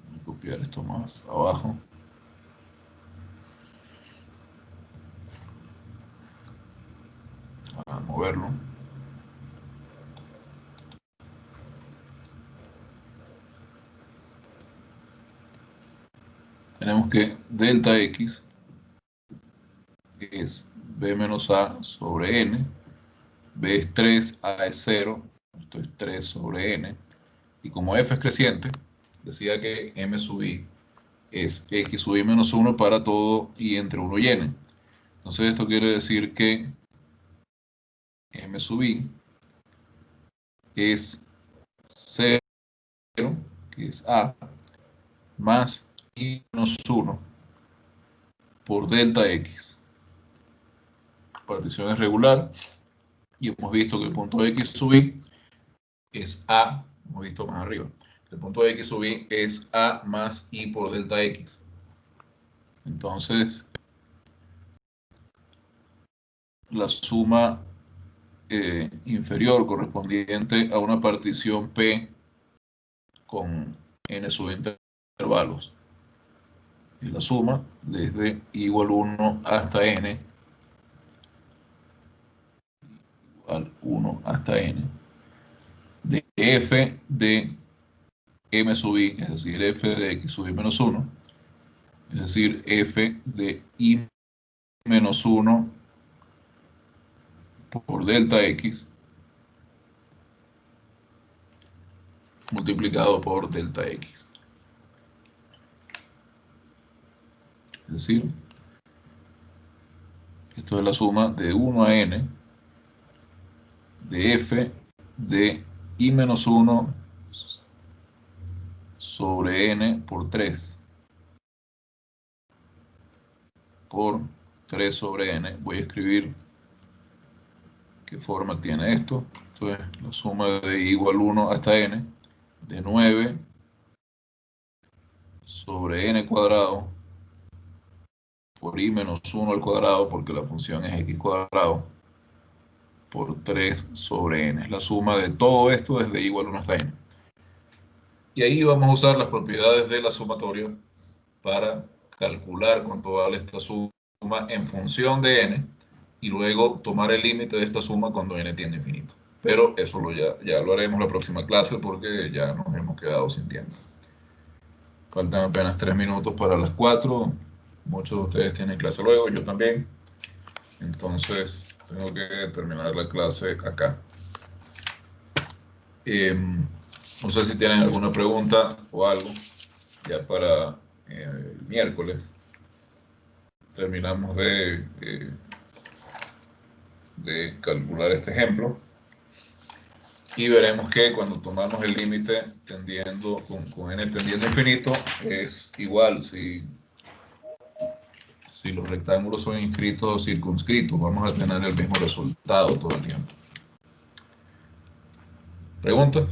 voy a copiar esto más abajo. A moverlo. Tenemos que delta x es b menos a sobre n, b es 3, a es 0, esto es 3 sobre n, y como f es creciente, decía que m sub i es x sub i menos 1 para todo i entre 1 y n. Entonces esto quiere decir que m sub i es 0, que es a, más i menos 1 por delta x. Partición es regular y hemos visto que el punto x sub i es a, hemos visto más arriba, el punto x sub i es a más i por delta x. Entonces, la suma inferior correspondiente a una partición P con n subintervalos. Y la suma desde i igual 1 hasta n, igual 1 hasta n, de f de m sub i, es decir, f de x sub i menos 1, es decir, f de i menos 1 por delta x multiplicado por delta x. Es decir, esto es la suma de 1 a n de f de i menos 1 sobre n por 3 por 3 sobre n. Voy a escribir qué forma tiene esto. Entonces, la suma de i igual 1 hasta n de 9 sobre n cuadrado por i menos 1 al cuadrado, porque la función es x cuadrado, por 3 sobre n. Es la suma de todo esto desde i igual 1 hasta n. Y ahí vamos a usar las propiedades de la sumatoria para calcular cuánto vale esta suma en función de n y luego tomar el límite de esta suma cuando n tiende a infinito. Pero eso ya lo haremos la próxima clase porque ya nos hemos quedado sin tiempo. Faltan apenas 3 minutos para las 4. Muchos de ustedes tienen clase luego, yo también. Entonces, tengo que terminar la clase acá. No sé si tienen alguna pregunta o algo ya para el miércoles. Terminamos de calcular este ejemplo. Y veremos que cuando tomamos el límite tendiendo con n tendiendo a infinito es igual si los rectángulos son inscritos o circunscritos. Vamos a tener el mismo resultado todo el tiempo. ¿Preguntas?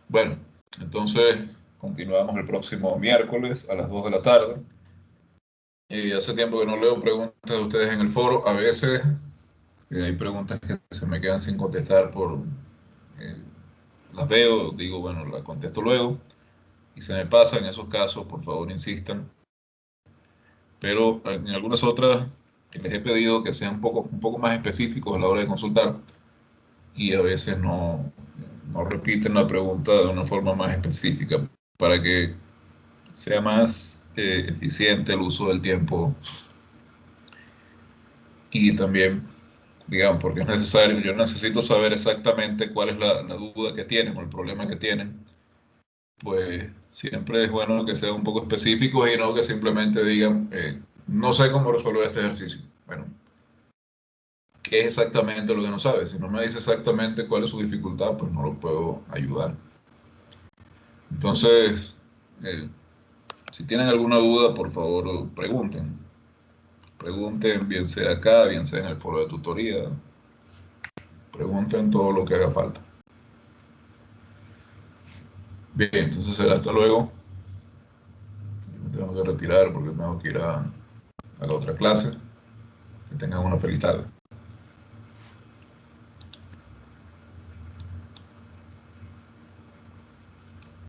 Bueno, entonces continuamos el próximo miércoles a las 2 de la tarde. Hace tiempo que no leo preguntas de ustedes en el foro. A veces hay preguntas que se me quedan sin contestar las veo, digo, bueno, las contesto luego. Y se me pasa, en esos casos, por favor, insistan. Pero en algunas otras les he pedido que sean un poco más específicos a la hora de consultar. Y a veces no repiten la pregunta de una forma más específica para que sea más eficiente el uso del tiempo y también, digamos, porque es necesario, yo necesito saber exactamente cuál es la duda que tienen o el problema que tienen, pues siempre es bueno que sean un poco específicos y no que simplemente digan, no sé cómo resolver este ejercicio. Bueno, ¿qué es exactamente lo que no sabe? Si no me dice exactamente cuál es su dificultad, pues no lo puedo ayudar. Entonces, si tienen alguna duda, por favor, pregunten. Pregunten, bien sea acá, bien sea en el foro de tutoría. Pregunten todo lo que haga falta. Bien, entonces será hasta luego. Yo me tengo que retirar porque tengo que ir a la otra clase. Que tengan una feliz tarde.